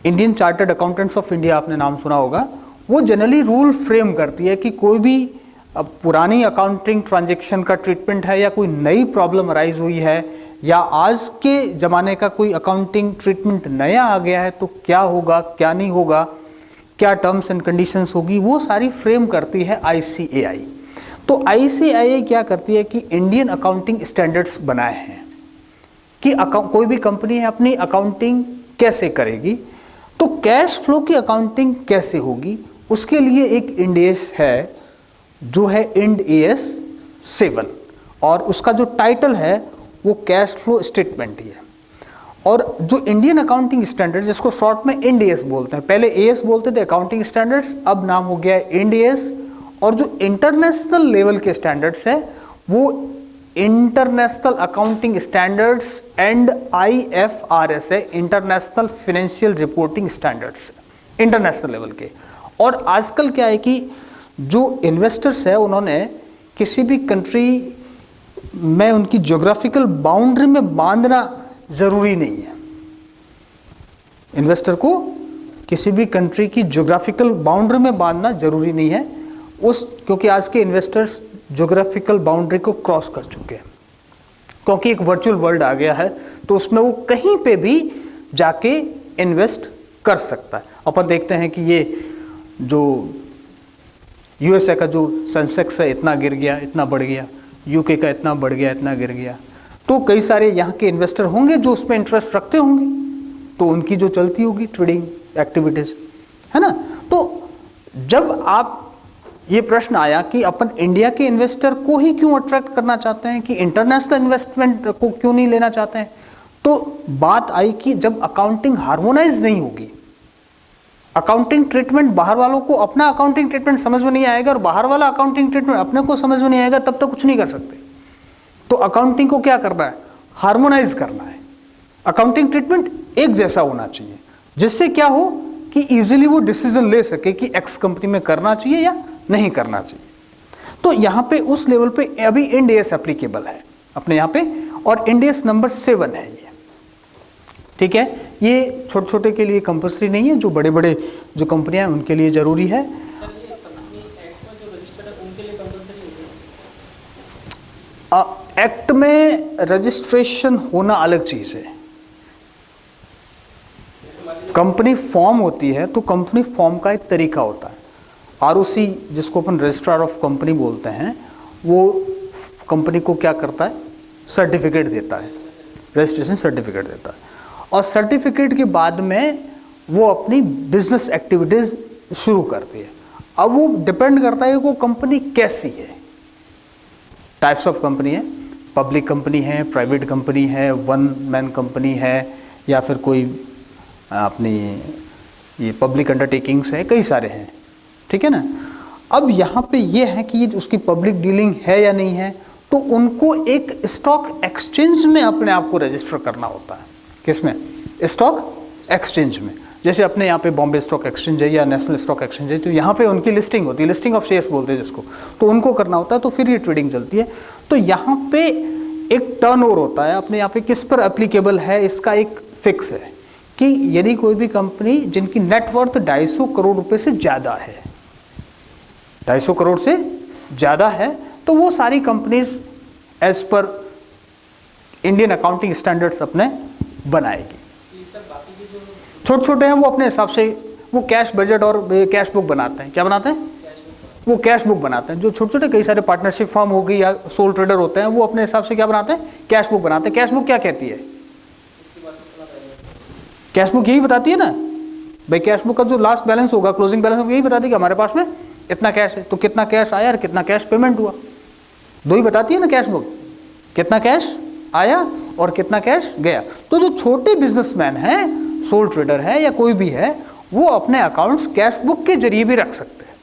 Indian chartered accountants of India, आपने नाम सुना होगा, वो जनरली रूल फ्रेम करती है कि कोई भी पुरानी अकाउंटिंग ट्रांजैक्शन का ट्रीटमेंट है या कोई नई प्रॉब्लम अराइज हुई है या आज के ज़माने का कोई अकाउंटिंग ट्रीटमेंट नया आ गया है तो क्या होगा, क्या नहीं होगा, क्या टर्म्स एंड कंडीशंस होगी, वो सारी फ्रेम करती है ICAI। तो ICAI क्या करती है कि इंडियन अकाउंटिंग स्टैंडर्ड्स बनाए हैं कि कोई भी कंपनी है अपनी अकाउंटिंग कैसे करेगी, तो कैश फ्लो की अकाउंटिंग कैसे होगी, उसके लिए एक इंड AS है, जो है इंड AS 7 और उसका जो टाइटल है वो कैश फ्लो स्टेटमेंट ही है। और जो इंडियन अकाउंटिंग स्टैंडर्ड जिसको शॉर्ट में इंड AS बोलते हैं, पहले AS बोलते थे अकाउंटिंग स्टैंडर्ड्स, अब नाम हो गया है इंड AS। और जो इंटरनेशनल लेवल के स्टैंडर्ड्स है वो international accounting standards and IFRS है, international financial reporting standards, international level के। और आजकल क्या है कि जो इन्वेस्टर्स है उन्होंने किसी भी कंट्री में उनकी ज्योग्राफिकल बाउंड्री में बांधना ज़रूरी नहीं है। इन्वेस्टर को किसी भी कंट्री की ज्योग्राफिकल बाउंड्री में बांधना ज़रूरी नहीं है क्योंकि आज के इन्वेस्टर्स ज्योग्राफिकल बाउंड्री को क्रॉस कर चुके हैं, क्योंकि एक वर्चुअल वर्ल्ड आ गया है तो उसमें वो कहीं पे भी जाके इन्वेस्ट कर सकता है। अपन देखते हैं कि ये जो USA का जो सेंसेक्स है इतना गिर गया, इतना बढ़ गया, UK का इतना बढ़ गया, इतना गिर गया, तो कई सारे यहाँ के इन्वेस्टर होंगे जो उसमें इंटरेस्ट रखते होंगे, तो उनकी जो चलती होगी ट्रेडिंग एक्टिविटीज़, है ना। तो जब आप ये प्रश्न आया कि अपन इंडिया के इन्वेस्टर को ही क्यों अट्रैक्ट करना चाहते हैं कि इंटरनेशनल इन्वेस्टमेंट को क्यों नहीं लेना चाहते हैं, तो बात आई कि जब अकाउंटिंग हार्मोनाइज नहीं होगी, अकाउंटिंग ट्रीटमेंट बाहर वालों को अपना अकाउंटिंग ट्रीटमेंट समझ में नहीं आएगा और बाहर वाला अकाउंटिंग ट्रीटमेंट अपने को समझ में नहीं आएगा, तब तक कुछ नहीं कर सकते। तो अकाउंटिंग को क्या करना है, हार्मोनाइज करना है। अकाउंटिंग ट्रीटमेंट एक जैसा होना चाहिए जिससे क्या हो कि इजीली वो डिसीजन ले सके कि एक्स कंपनी में करना चाहिए या नहीं करना चाहिए। तो यहाँ पे उस लेवल पे अभी इंड AS एप्लीकेबल है अपने यहाँ पे, और इंड AS नंबर 7 है ये, ठीक है। ये छोटे छोटे के लिए कंपल्सरी नहीं है, जो बड़े बड़े जो कंपनियां हैं उनके लिए जरूरी है। सर ये कंपनी एक्ट में जो रजिस्टर्ड है उनके लिए कंपल्सरी है? एक्ट में रजिस्ट्रेशन होना अलग चीज है। कंपनी फॉर्म होती है तो कंपनी फॉर्म का एक तरीका होता है। ROC जिसको अपन रजिस्ट्रार ऑफ कंपनी बोलते हैं, वो कंपनी को क्या करता है, सर्टिफिकेट देता है, रजिस्ट्रेशन सर्टिफिकेट देता है, और सर्टिफिकेट के बाद में वो अपनी बिजनेस एक्टिविटीज़ शुरू करती है। अब वो डिपेंड करता है कि वो कंपनी कैसी है, टाइप्स ऑफ कंपनी है, पब्लिक कंपनी है, प्राइवेट कंपनी है, वन मैन कंपनी है, या फिर कोई अपनी ये पब्लिक अंडरटेकिंग्स है, कई सारे हैं, ठीक है ना। अब यहाँ पे ये है कि उसकी पब्लिक डीलिंग है या नहीं है, तो उनको एक स्टॉक एक्सचेंज में अपने आप को रजिस्टर करना होता है। किसमें, स्टॉक एक्सचेंज में। जैसे अपने यहाँ पे बॉम्बे स्टॉक एक्सचेंज है या नेशनल स्टॉक एक्सचेंज है, तो यहाँ पे उनकी लिस्टिंग होती है, लिस्टिंग ऑफ शेयर्स बोलते हैं जिसको, तो उनको करना होता है, तो फिर ये ट्रेडिंग चलती है। तो यहाँ पे एक टर्नओवर होता है, अपने यहाँ पे किस पर एप्लीकेबल है इसका एक फिक्स है कि यदि कोई भी कंपनी जिनकी नेटवर्थ 250 करोड़ रुपए से ज़्यादा है, 250 करोड़ से ज़्यादा है, तो वो सारी कंपनीज एज पर इंडियन अकाउंटिंग स्टैंडर्ड्स अपने बनाएगी। छोटे छोटे हैं वो अपने हिसाब से वो कैश बजट और कैश बुक बनाते हैं। क्या बनाते हैं, वो कैश बुक बनाते हैं। जो छोटे छोटे कई सारे पार्टनरशिप फर्म हो गई या सोल ट्रेडर होते हैं, वो अपने हिसाब से क्या बनाते हैं, कैश बुक बनाते हैं। कैश बुक क्या कहती है, कैश बुक यही बताती है ना भाई, कैश बुक का जो लास्ट बैलेंस होगा, क्लोजिंग बैलेंस होगा, यही बताती है कि हमारे पास में इतना कैश है, तो कितना कैश आया और कितना कैश पेमेंट हुआ, दो ही बताती है ना कैश बुक, कितना कैश आया और कितना कैश गया। तो जो छोटे बिजनेसमैन हैं, सोल ट्रेडर है या कोई भी है, वो अपने अकाउंट्स कैश बुक के जरिए भी रख सकते हैं।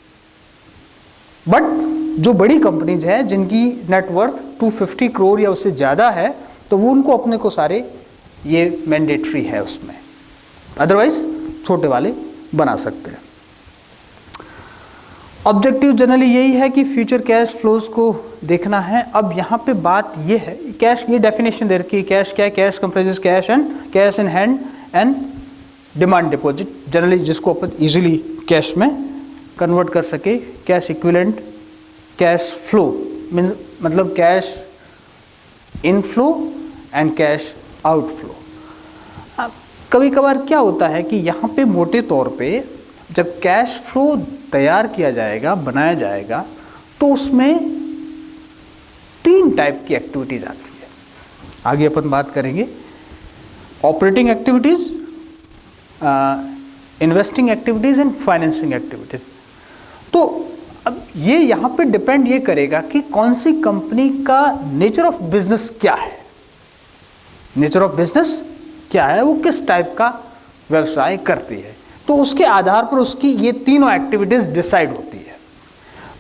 बट जो बड़ी कंपनीज है जिनकी नेटवर्थ 250 करोड़ या उससे ज़्यादा है, तो वो उनको अपने को सारे ये मैंडेटरी है उसमें, अदरवाइज छोटे वाले बना सकते हैं। ऑब्जेक्टिव जनरली यही है कि फ्यूचर कैश फ्लोज को देखना है। अब यहाँ पे बात ये है, कैश ये डेफिनेशन दे रखी है, कैश क्या है, cash comprises cash in hand and demand deposit, generally जिसको अपन इजीली कैश में कन्वर्ट कर सके। Cash equivalent, cash flow mean मतलब cash inflow and cash outflow. कभी कभार क्या होता है कि यहाँ पे मोटे तौर पे जब कैश फ्लो तैयार किया जाएगा, बनाया जाएगा, तो उसमें 3 टाइप की एक्टिविटीज आती है। आगे अपन बात करेंगे operating activities, investing activities and financing activities. तो अब ये यहाँ पे डिपेंड ये करेगा कि कौन सी कंपनी का नेचर ऑफ बिजनेस क्या है, नेचर ऑफ बिजनेस क्या है, वो किस टाइप का व्यवसाय करती है, तो उसके आधार पर उसकी ये तीनों एक्टिविटीज डिसाइड होती है।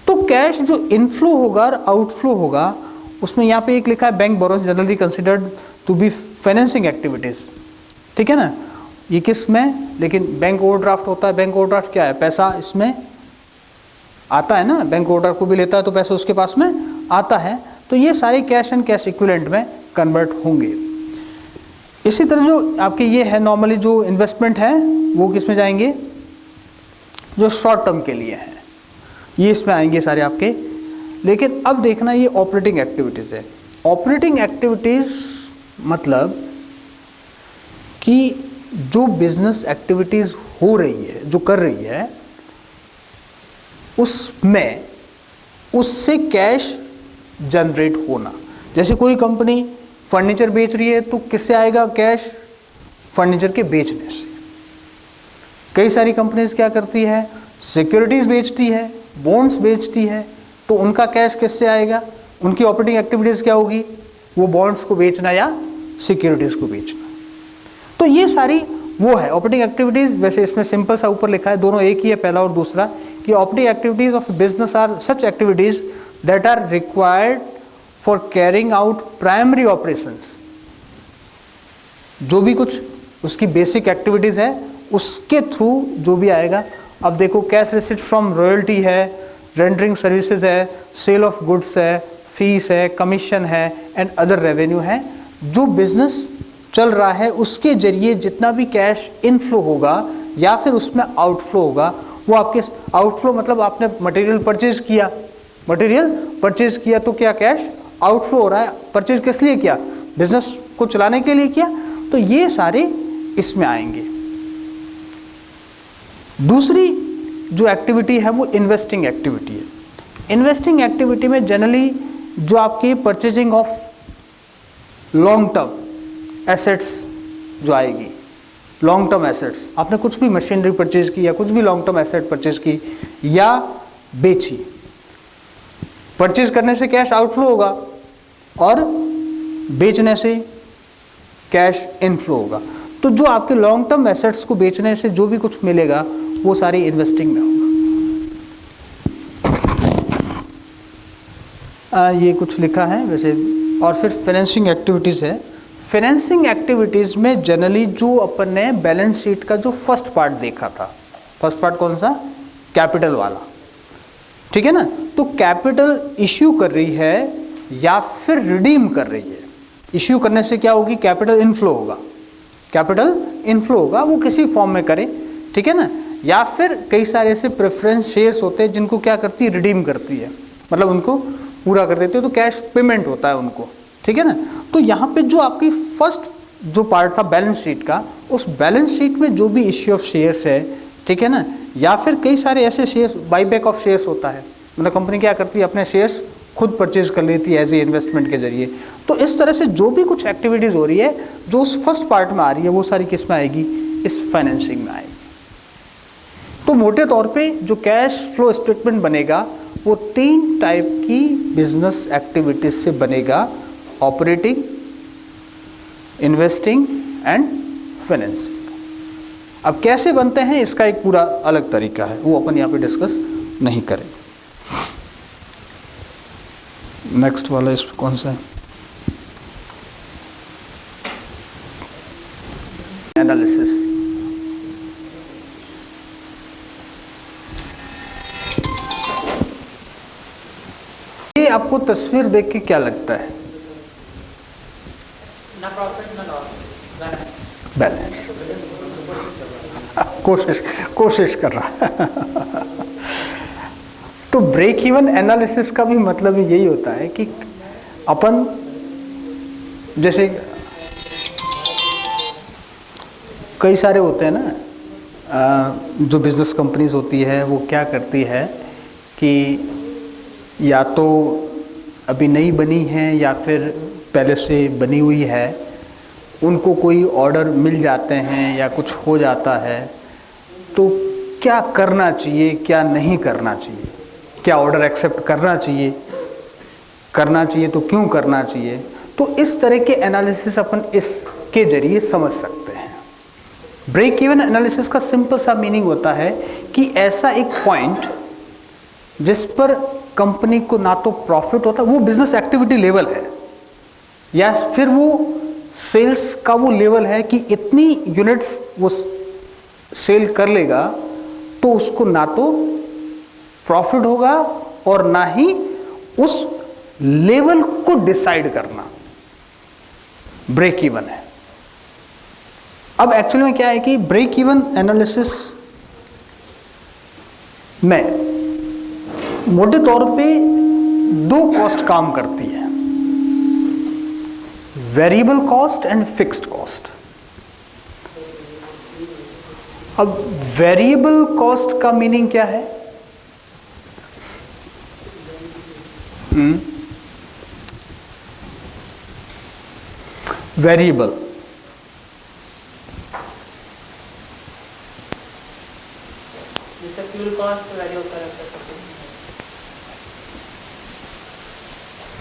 तो कैश जो इनफ्लो होगा और आउटफ्लो होगा, उसमें यहाँ पे एक लिखा है bank borrows generally considered to be financing activities, ठीक है ना, ये किस में, लेकिन बैंक ओवरड्राफ्ट होता है। बैंक ओवरड्राफ्ट क्या है, पैसा इसमें आता है ना, बैंक ओवरड्राफ्ट को भी लेता है तो पैसा उसके पास में आता है, तो ये सारे कैश एंड कैश इक्विवेलेंट में कन्वर्ट होंगे। इसी तरह जो आपके ये है नॉर्मली जो इन्वेस्टमेंट है वो किस में जाएंगे, जो शॉर्ट टर्म के लिए हैं, ये इसमें आएंगे सारे आपके। लेकिन अब देखना ये ऑपरेटिंग एक्टिविटीज़ है। ऑपरेटिंग एक्टिविटीज़ मतलब कि जो बिजनेस एक्टिविटीज़ हो रही है, जो कर रही है, उसमें उससे कैश जनरेट होना। जैसे कोई कंपनी फर्नीचर बेच रही है तो किससे आएगा कैश, फर्नीचर के बेचने से। कई सारी कंपनीज क्या करती है, सिक्योरिटीज बेचती है, बॉन्ड्स बेचती है, तो उनका कैश किससे आएगा, उनकी ऑपरेटिंग एक्टिविटीज क्या होगी, वो बॉन्ड्स को बेचना या सिक्योरिटीज को बेचना। तो ये सारी वो है ऑपरेटिंग एक्टिविटीज। वैसे इसमें सिंपल सा ऊपर लिखा है, दोनों एक ही है, पहला और दूसरा, कि operating activities of business are such activities that are required for carrying out primary operations. जो भी कुछ उसकी बेसिक एक्टिविटीज है उसके थ्रू जो भी आएगा। अब देखो कैश रिसीट फ्रॉम रॉयल्टी है, रेंडरिंग सर्विसेज है, सेल ऑफ गुड्स है, फीस है, कमीशन है एंड अदर रेवेन्यू है। जो बिजनेस चल रहा है उसके जरिए जितना भी कैश इनफ्लो होगा या फिर उसमें आउटफ्लो होगा, वो आपके आउटफ्लो मतलब आपने मटेरियल परचेज किया, मटेरियल परचेज किया तो क्या कैश आउटफ्लो हो रहा है। परचेज किस लिए किया, बिजनेस को चलाने के लिए किया, तो ये सारे इसमें आएंगे। दूसरी जो एक्टिविटी है वो इन्वेस्टिंग एक्टिविटी है। इन्वेस्टिंग एक्टिविटी में जनरली जो आपकी purchasing of long term assets जो आएगी, लॉन्ग टर्म एसेट्स, आपने कुछ भी मशीनरी परचेज की या कुछ भी लॉन्ग टर्म एसेट परचेज की या बेची, परचेज करने से कैश आउटफ्लो होगा और बेचने से कैश इनफ्लो होगा। तो जो आपके लॉन्ग टर्म एसेट्स को बेचने से जो भी कुछ मिलेगा वो सारी इन्वेस्टिंग में होगा। ये कुछ लिखा है वैसे। और फिर फाइनेंसिंग एक्टिविटीज़ है। फाइनेंसिंग एक्टिविटीज़ में जनरली जो अपन ने बैलेंस शीट का जो फर्स्ट पार्ट देखा था, फर्स्ट पार्ट कौन सा, कैपिटल वाला, ठीक है ना, तो कैपिटल इश्यू कर रही है या फिर रिडीम कर रही है। इश्यू करने से क्या होगी, कैपिटल इनफ्लो होगा, कैपिटल इनफ्लो होगा, वो किसी फॉर्म में करे, ठीक है ना, या फिर कई सारे ऐसे प्रेफरेंस शेयर्स होते हैं जिनको क्या करती है, रिडीम करती है, मतलब उनको पूरा कर देते हो तो कैश पेमेंट होता है उनको, ठीक है ना। तो यहाँ पे जो आपकी फर्स्ट जो पार्ट था बैलेंस शीट का, उस बैलेंस शीट में जो भी इश्यू ऑफ शेयर्स है, ठीक है ना, या फिर कई सारे ऐसे शेयर्स, बाईबैक ऑफ शेयर्स होता है, मतलब कंपनी क्या करती है अपने शेयर्स खुद परचेज कर लेती है एज ए इन्वेस्टमेंट के जरिए। तो इस तरह से जो भी कुछ एक्टिविटीज़ हो रही है जो उस फर्स्ट पार्ट में आ रही है वो सारी किस में आएगी, इस फाइनेंसिंग में आएगी। तो मोटे तौर पे जो कैश फ्लो स्टेटमेंट बनेगा वो 3 टाइप की बिजनेस एक्टिविटीज से बनेगा, ऑपरेटिंग, इन्वेस्टिंग एंड फाइनेंसिंग। अब कैसे बनते हैं इसका एक पूरा अलग तरीका है, वो अपन यहाँ पे डिस्कस नहीं करेंगे। नेक्स्ट वाला इस कौन सा है, एनालिसिस। ये आपको तस्वीर देख के क्या लगता है, ना प्रॉफिट ना लॉस, बैलेंस, कोशिश कर रहा है। तो ब्रेक इवन एनालिसिस का भी मतलब यही होता है कि अपन जैसे कई सारे होते हैं ना, जो बिजनेस कंपनीज होती है वो क्या करती है कि या तो अभी नई बनी है या फिर पहले से बनी हुई है, उनको कोई ऑर्डर मिल जाते हैं या कुछ हो जाता है तो क्या करना चाहिए क्या नहीं करना चाहिए, क्या ऑर्डर एक्सेप्ट करना चाहिए, करना चाहिए तो क्यों करना चाहिए। तो इस तरह के एनालिसिस अपन इसके जरिए समझ सकते हैं। ब्रेक इवन एनालिसिस का सिंपल सा मीनिंग होता है कि ऐसा एक पॉइंट जिस पर कंपनी को ना तो प्रॉफिट होता, वो बिजनेस एक्टिविटी लेवल है, या फिर वो सेल्स का वो लेवल है कि इतनी यूनिट्स वो सेल कर लेगा तो उसको ना तो प्रॉफिट होगा और ना ही उस लेवल को डिसाइड करना ब्रेक इवन है। अब एक्चुअली में क्या है कि ब्रेक इवन एनालिसिस में मोटे तौर पे दो कॉस्ट काम करती है, variable cost and fixed cost. अब वेरिएबल कॉस्ट का मीनिंग क्या है? वेरिएबल जैसे फ्यूल कॉस्ट वेरी होता रहता है।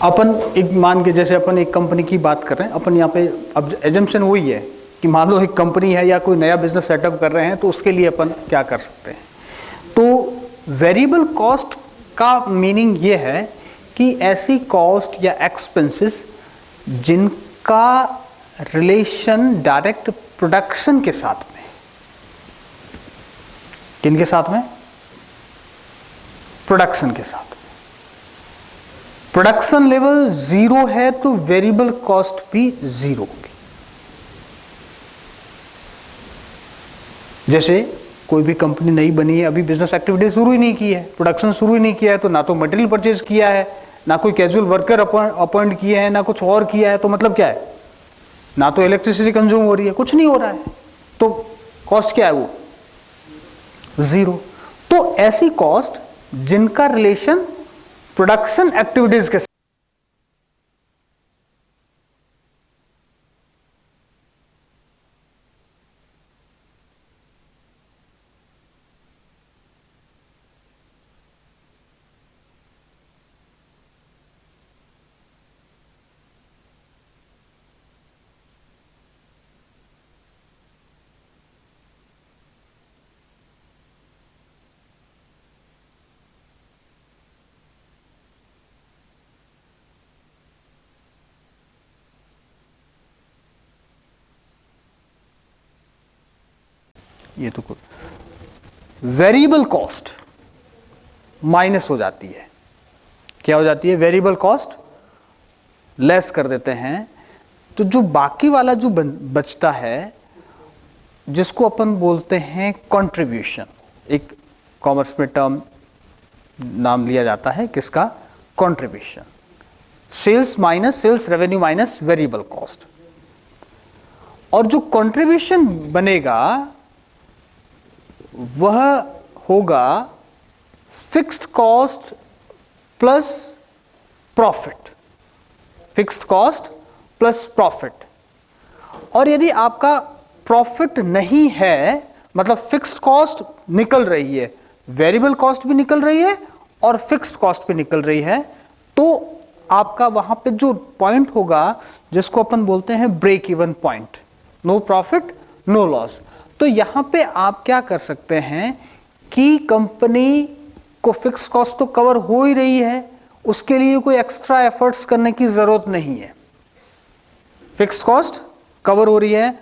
अपन एक मान के, जैसे अपन एक कंपनी की बात कर रहे हैं, अपन यहाँ पे अब एजम्पशन वही है कि मान लो एक कंपनी है या कोई नया बिजनेस सेटअप कर रहे हैं, तो उसके लिए अपन क्या कर सकते हैं। तो वेरिएबल कॉस्ट का मीनिंग ये है कि ऐसी कॉस्ट या एक्सपेंसेस जिनका रिलेशन डायरेक्ट प्रोडक्शन के साथ में, किनके साथ में? प्रोडक्शन के साथ। प्रोडक्शन लेवल जीरो है तो वेरिएबल कॉस्ट भी जीरो होगी। जैसे कोई भी कंपनी नई बनी है, अभी बिजनेस एक्टिविटी शुरू ही नहीं की है, प्रोडक्शन शुरू ही नहीं किया है, तो ना तो मटेरियल परचेज किया है, ना कोई कैजुअल वर्कर अपॉइंट किया है, ना कुछ और किया है, तो मतलब क्या है? ना तो इलेक्ट्रिसिटी कंज्यूम हो रही है, कुछ नहीं हो रहा है, तो कॉस्ट क्या है? वो जीरो। तो ऐसी कॉस्ट जिनका रिलेशन प्रोडक्शन एक्टिविटीज के साथ, ये तो वेरिएबल कॉस्ट माइनस हो जाती है। क्या हो जाती है? वेरिएबल कॉस्ट लेस कर देते हैं, तो जो बाकी वाला जो बचता है, जिसको अपन बोलते हैं कंट्रीब्यूशन, एक कॉमर्स में टर्म नाम लिया जाता है किसका? Contribution. Sales minus sales revenue minus variable cost. और जो कंट्रीब्यूशन बनेगा वह होगा fixed cost plus profit, fixed cost plus profit. और यदि आपका प्रॉफिट नहीं है, मतलब फिक्स्ड कॉस्ट निकल रही है, वेरिएबल कॉस्ट भी निकल रही है और फिक्स्ड कॉस्ट भी निकल रही है, तो आपका वहां पे जो पॉइंट होगा जिसको अपन बोलते हैं break even point, no profit no loss. तो यहां पे आप क्या कर सकते हैं कि कंपनी को फिक्स कॉस्ट तो कवर हो ही रही है, उसके लिए कोई एक्स्ट्रा एफर्ट्स करने की जरूरत नहीं है, फिक्स कॉस्ट कवर हो रही है।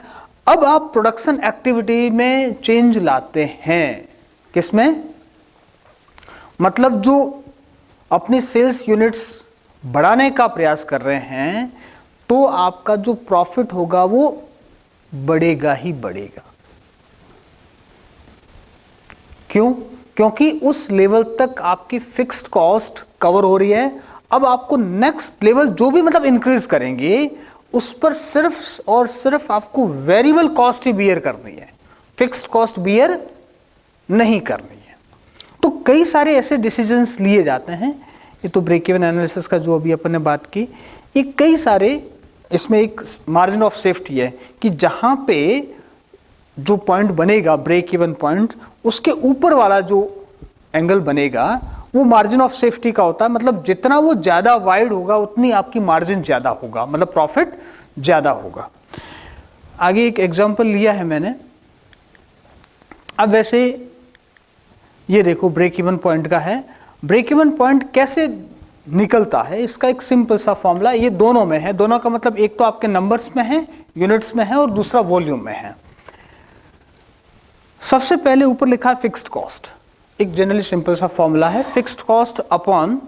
अब आप प्रोडक्शन एक्टिविटी में चेंज लाते हैं, किसमें? मतलब जो अपनी सेल्स यूनिट्स बढ़ाने का प्रयास कर रहे हैं, तो आपका जो प्रॉफिट होगा वो बढ़ेगा ही बढ़ेगा। क्यों? क्योंकि उस लेवल तक आपकी फिक्स्ड कॉस्ट कवर हो रही है। अब आपको नेक्स्ट लेवल जो भी मतलब इंक्रीज करेंगे, उस पर सिर्फ और सिर्फ आपको वेरिएबल कॉस्ट ही बियर करनी है, फिक्स्ड कॉस्ट बियर नहीं करनी है। तो कई सारे ऐसे डिसीजंस लिए जाते हैं। ये तो ब्रेक इवन एनालिसिस का जो अभी अपन ने बात की, ये कई सारे, इसमें एक मार्जिन ऑफ सेफ्टी है कि जहां पे जो पॉइंट बनेगा ब्रेक इवन पॉइंट, उसके ऊपर वाला जो एंगल बनेगा वो मार्जिन ऑफ सेफ्टी का होता है, मतलब जितना वो ज़्यादा वाइड होगा उतनी आपकी मार्जिन ज़्यादा होगा, मतलब प्रॉफिट ज़्यादा होगा। आगे एक एग्जांपल लिया है मैंने। अब वैसे ये देखो ब्रेक इवन पॉइंट का है। ब्रेक इवन पॉइंट कैसे निकलता है, इसका एक सिंपल सा फॉर्मूला, ये दोनों में है। दोनों का मतलब एक तो आपके नंबर्स में है, यूनिट्स में है, और दूसरा वॉल्यूम में है। सबसे पहले ऊपर लिखा है फिक्स्ड कॉस्ट। एक जनरली सिंपल सा फॉर्मूला है, fixed cost upon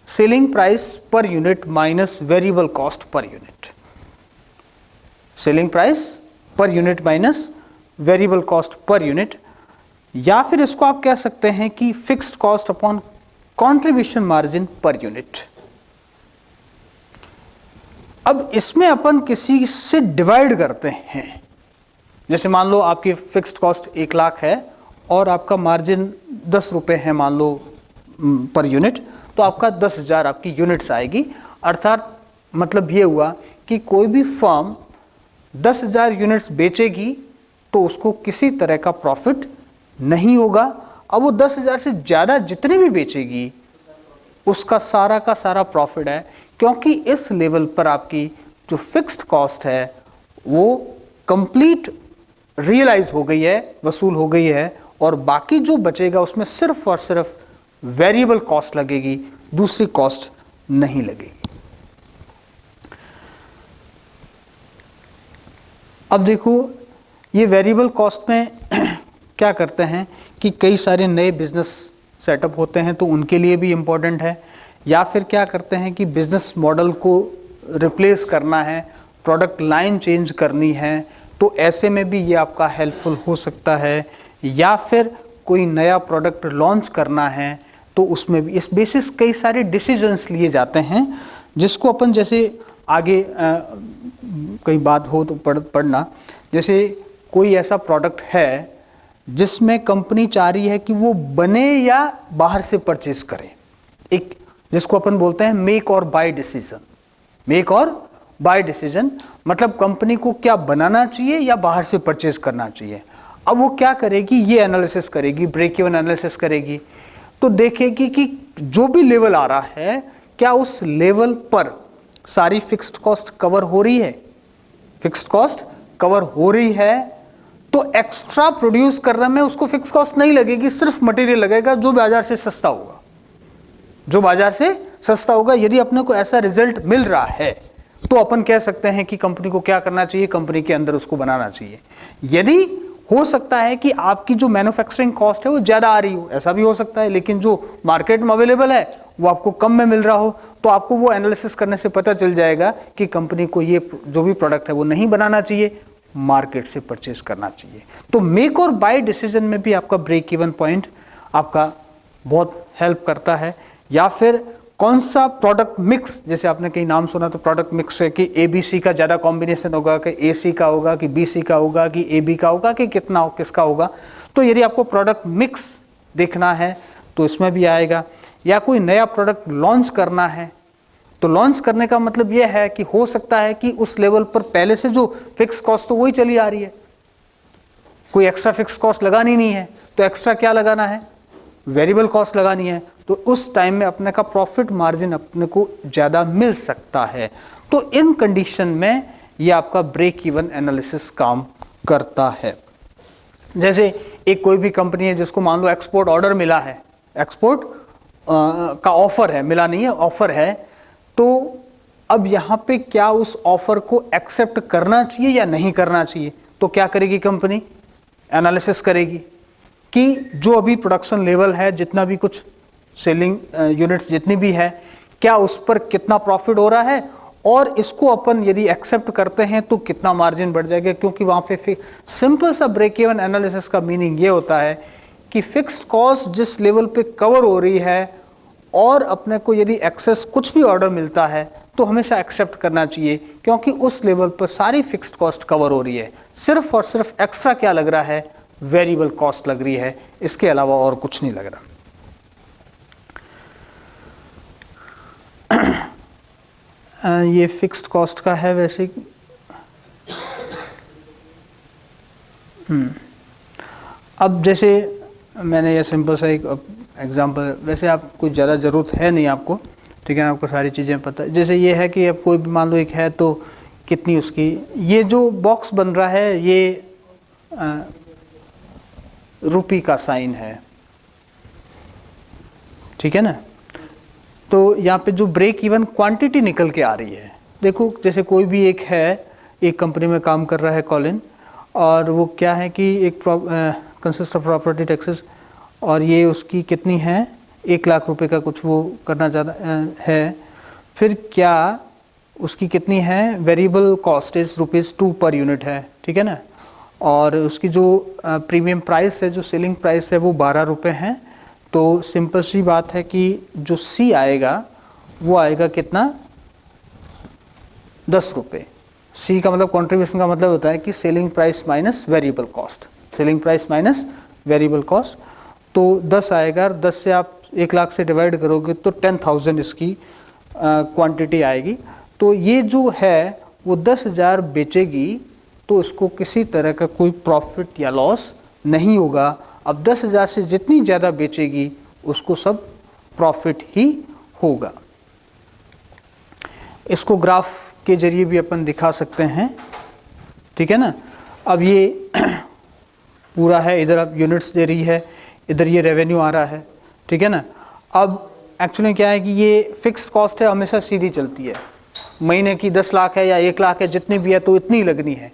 selling price per unit minus variable cost per unit. Selling price per unit minus variable cost per unit, या फिर इसको आप कह सकते हैं कि fixed cost upon contribution margin per unit. अब इसमें अपन किसी से डिवाइड करते हैं। जैसे मान लो आपकी फिक्स्ड कॉस्ट 1 लाख है और आपका मार्जिन 10 रुपए है मान लो पर यूनिट, तो आपका 10,000 आपकी यूनिट्स आएगी। अर्थात मतलब ये हुआ कि कोई भी फर्म 10,000 यूनिट्स बेचेगी तो उसको किसी तरह का प्रॉफिट नहीं होगा। अब वो 10,000 से ज़्यादा जितने भी बेचेगी उसका सारा का सारा प्रॉफिट है, क्योंकि इस लेवल पर आपकी जो फिक्स्ड कॉस्ट है वो कंप्लीट रियलाइज हो गई है, वसूल हो गई है, और बाकी जो बचेगा उसमें सिर्फ और सिर्फ वेरिएबल कॉस्ट लगेगी, दूसरी कॉस्ट नहीं लगेगी। अब देखो ये वेरिएबल कॉस्ट में क्या करते हैं कि कई सारे नए बिजनेस सेटअप होते हैं तो उनके लिए भी इम्पोर्टेंट है, या फिर क्या करते हैं कि बिजनेस मॉडल को रिप्लेस करना है, प्रोडक्ट लाइन चेंज करनी है, तो ऐसे में भी ये आपका हेल्पफुल हो सकता है। या फिर कोई नया प्रोडक्ट लॉन्च करना है तो उसमें भी इस बेसिस कई सारे डिसीजंस लिए जाते हैं, जिसको अपन जैसे आगे कई बात हो तो पढ़ना। जैसे कोई ऐसा प्रोडक्ट है जिसमें कंपनी चाह रही है कि वो बने या बाहर से परचेज करे, एक जिसको अपन बोलते हैं मेक और बाय डिसीजन। मेक और बाय डिसीजन मतलब कंपनी को क्या बनाना चाहिए या बाहर से परचेज करना चाहिए। अब वो क्या करेगी, ये एनालिसिस करेगी, ब्रेक इवन एनालिसिस करेगी, तो देखेगी कि जो भी लेवल आ रहा है क्या उस लेवल पर सारी फिक्स्ड कॉस्ट कवर हो रही है। फिक्स्ड कॉस्ट कवर हो रही है तो एक्स्ट्रा प्रोड्यूस करने में उसको फिक्स कॉस्ट नहीं लगेगी, सिर्फ मटेरियल लगेगा जो बाजार से सस्ता होगा, जो बाजार से सस्ता होगा। यदि अपने को ऐसा रिजल्ट मिल रहा है तो अपन कह सकते हैं कि कंपनी को क्या करना चाहिए, कंपनी के अंदर उसको बनाना चाहिए। यदि हो सकता है कि आपकी जो मैन्युफैक्चरिंग कॉस्ट है वो ज़्यादा आ रही हो, ऐसा भी हो सकता है, लेकिन जो मार्केट में अवेलेबल है वो आपको कम में मिल रहा हो, तो आपको वो एनालिसिस करने से पता चल जाएगा कि कंपनी को ये जो भी प्रोडक्ट है वो नहीं बनाना चाहिए, मार्केट से परचेज करना चाहिए। तो मेक और बाय डिसीजन में भी आपका ब्रेक इवन पॉइंट आपका बहुत हेल्प करता है। या फिर कौन सा प्रोडक्ट मिक्स, जैसे आपने कहीं नाम सुना तो प्रोडक्ट मिक्स है कि ABC का ज़्यादा कॉम्बिनेशन होगा, कि AC का होगा, कि BC का होगा, कि AB का होगा, कि कितना हो किसका होगा। तो यदि आपको प्रोडक्ट मिक्स देखना है तो इसमें भी आएगा। या कोई नया प्रोडक्ट लॉन्च करना है तो लॉन्च करने का मतलब यह है कि हो सकता है कि उस लेवल पर पहले से जो फिक्स कॉस्ट तो वही चली आ रही है, कोई एक्स्ट्रा फिक्स कॉस्ट लगानी नहीं है, तो एक्स्ट्रा क्या लगाना है, वेरिएबल कॉस्ट लगानी है, तो उस टाइम में अपने का प्रॉफिट मार्जिन अपने को ज़्यादा मिल सकता है। तो इन कंडीशन में ये आपका ब्रेक इवन एनालिसिस काम करता है। जैसे एक कोई भी कंपनी है जिसको मान लो एक्सपोर्ट ऑर्डर मिला है, एक्सपोर्ट का ऑफर है, मिला नहीं है, ऑफर है, तो अब यहाँ पे क्या उस ऑफर को एक्सेप्ट करना चाहिए या नहीं करना चाहिए। तो क्या करेगी कंपनी, एनालिसिस करेगी कि जो अभी प्रोडक्शन लेवल है, जितना भी कुछ सेलिंग यूनिट्स जितनी भी है, क्या उस पर कितना प्रॉफिट हो रहा है, और इसको अपन यदि एक्सेप्ट करते हैं तो कितना मार्जिन बढ़ जाएगा। क्योंकि वहाँ पे सिंपल सा ब्रेक इवन एनालिसिस का मीनिंग ये होता है कि फिक्स्ड कॉस्ट जिस लेवल पे कवर हो रही है और अपने को यदि एक्सेस कुछ भी ऑर्डर मिलता है तो हमेशा एक्सेप्ट करना चाहिए, क्योंकि उस लेवल पर सारी फिक्स्ड कॉस्ट कवर हो रही है। सिर्फ और सिर्फ एक्स्ट्रा क्या लग रहा है, वेरिएबल कॉस्ट लग रही है, इसके अलावा और कुछ नहीं लग रहा। ये फिक्स्ड कॉस्ट का है वैसे। अब जैसे मैंने ये सिंपल सा एक एग्जांपल, वैसे आप कुछ ज़्यादा ज़रूरत है नहीं आपको, ठीक है ना, आपको सारी चीज़ें पता है। जैसे ये है कि अब कोई भी मान लो एक है तो कितनी उसकी, ये जो बॉक्स बन रहा है ये रुपी का साइन है, ठीक है ना। तो यहाँ पे जो ब्रेक इवन क्वांटिटी निकल के आ रही है, देखो जैसे कोई भी एक है, एक कंपनी में काम कर रहा है कॉलिन, और वो क्या है कि एक कंसिस्ट ऑफ प्रॉपर्टी टैक्सेस, और ये उसकी कितनी है, 1 लाख रुपए का कुछ वो करना चाहता है। फिर क्या उसकी कितनी है, variable cost is ₹2 per unit है, ठीक है ना। और उसकी जो प्रीमियम प्राइस है, जो सेलिंग प्राइस है वो ₹12 है। तो सिंपल सी बात है कि जो सी आएगा वो आएगा कितना, ₹10। सी का मतलब कंट्रीब्यूशन का मतलब होता है कि selling price minus variable cost, selling price minus variable cost. तो 10 आएगा, 10 से आप 1 लाख से डिवाइड करोगे तो 10,000 इसकी क्वांटिटी आएगी। तो ये जो है वो 10,000 बेचेगी, तो इसको किसी तरह का कोई प्रॉफिट या लॉस नहीं होगा। अब 10,000 से जितनी ज़्यादा बेचेगी उसको सब प्रॉफिट ही होगा। इसको ग्राफ के जरिए भी अपन दिखा सकते हैं, ठीक है ना। अब ये पूरा है, इधर अब यूनिट्स दे रही है, इधर ये रेवेन्यू आ रहा है, ठीक है ना। अब एक्चुअली क्या है कि ये फिक्स्ड कॉस्ट है, हमेशा सीधी चलती है, महीने की 10 लाख है या 1 लाख है, जितनी भी है तो इतनी लगनी है।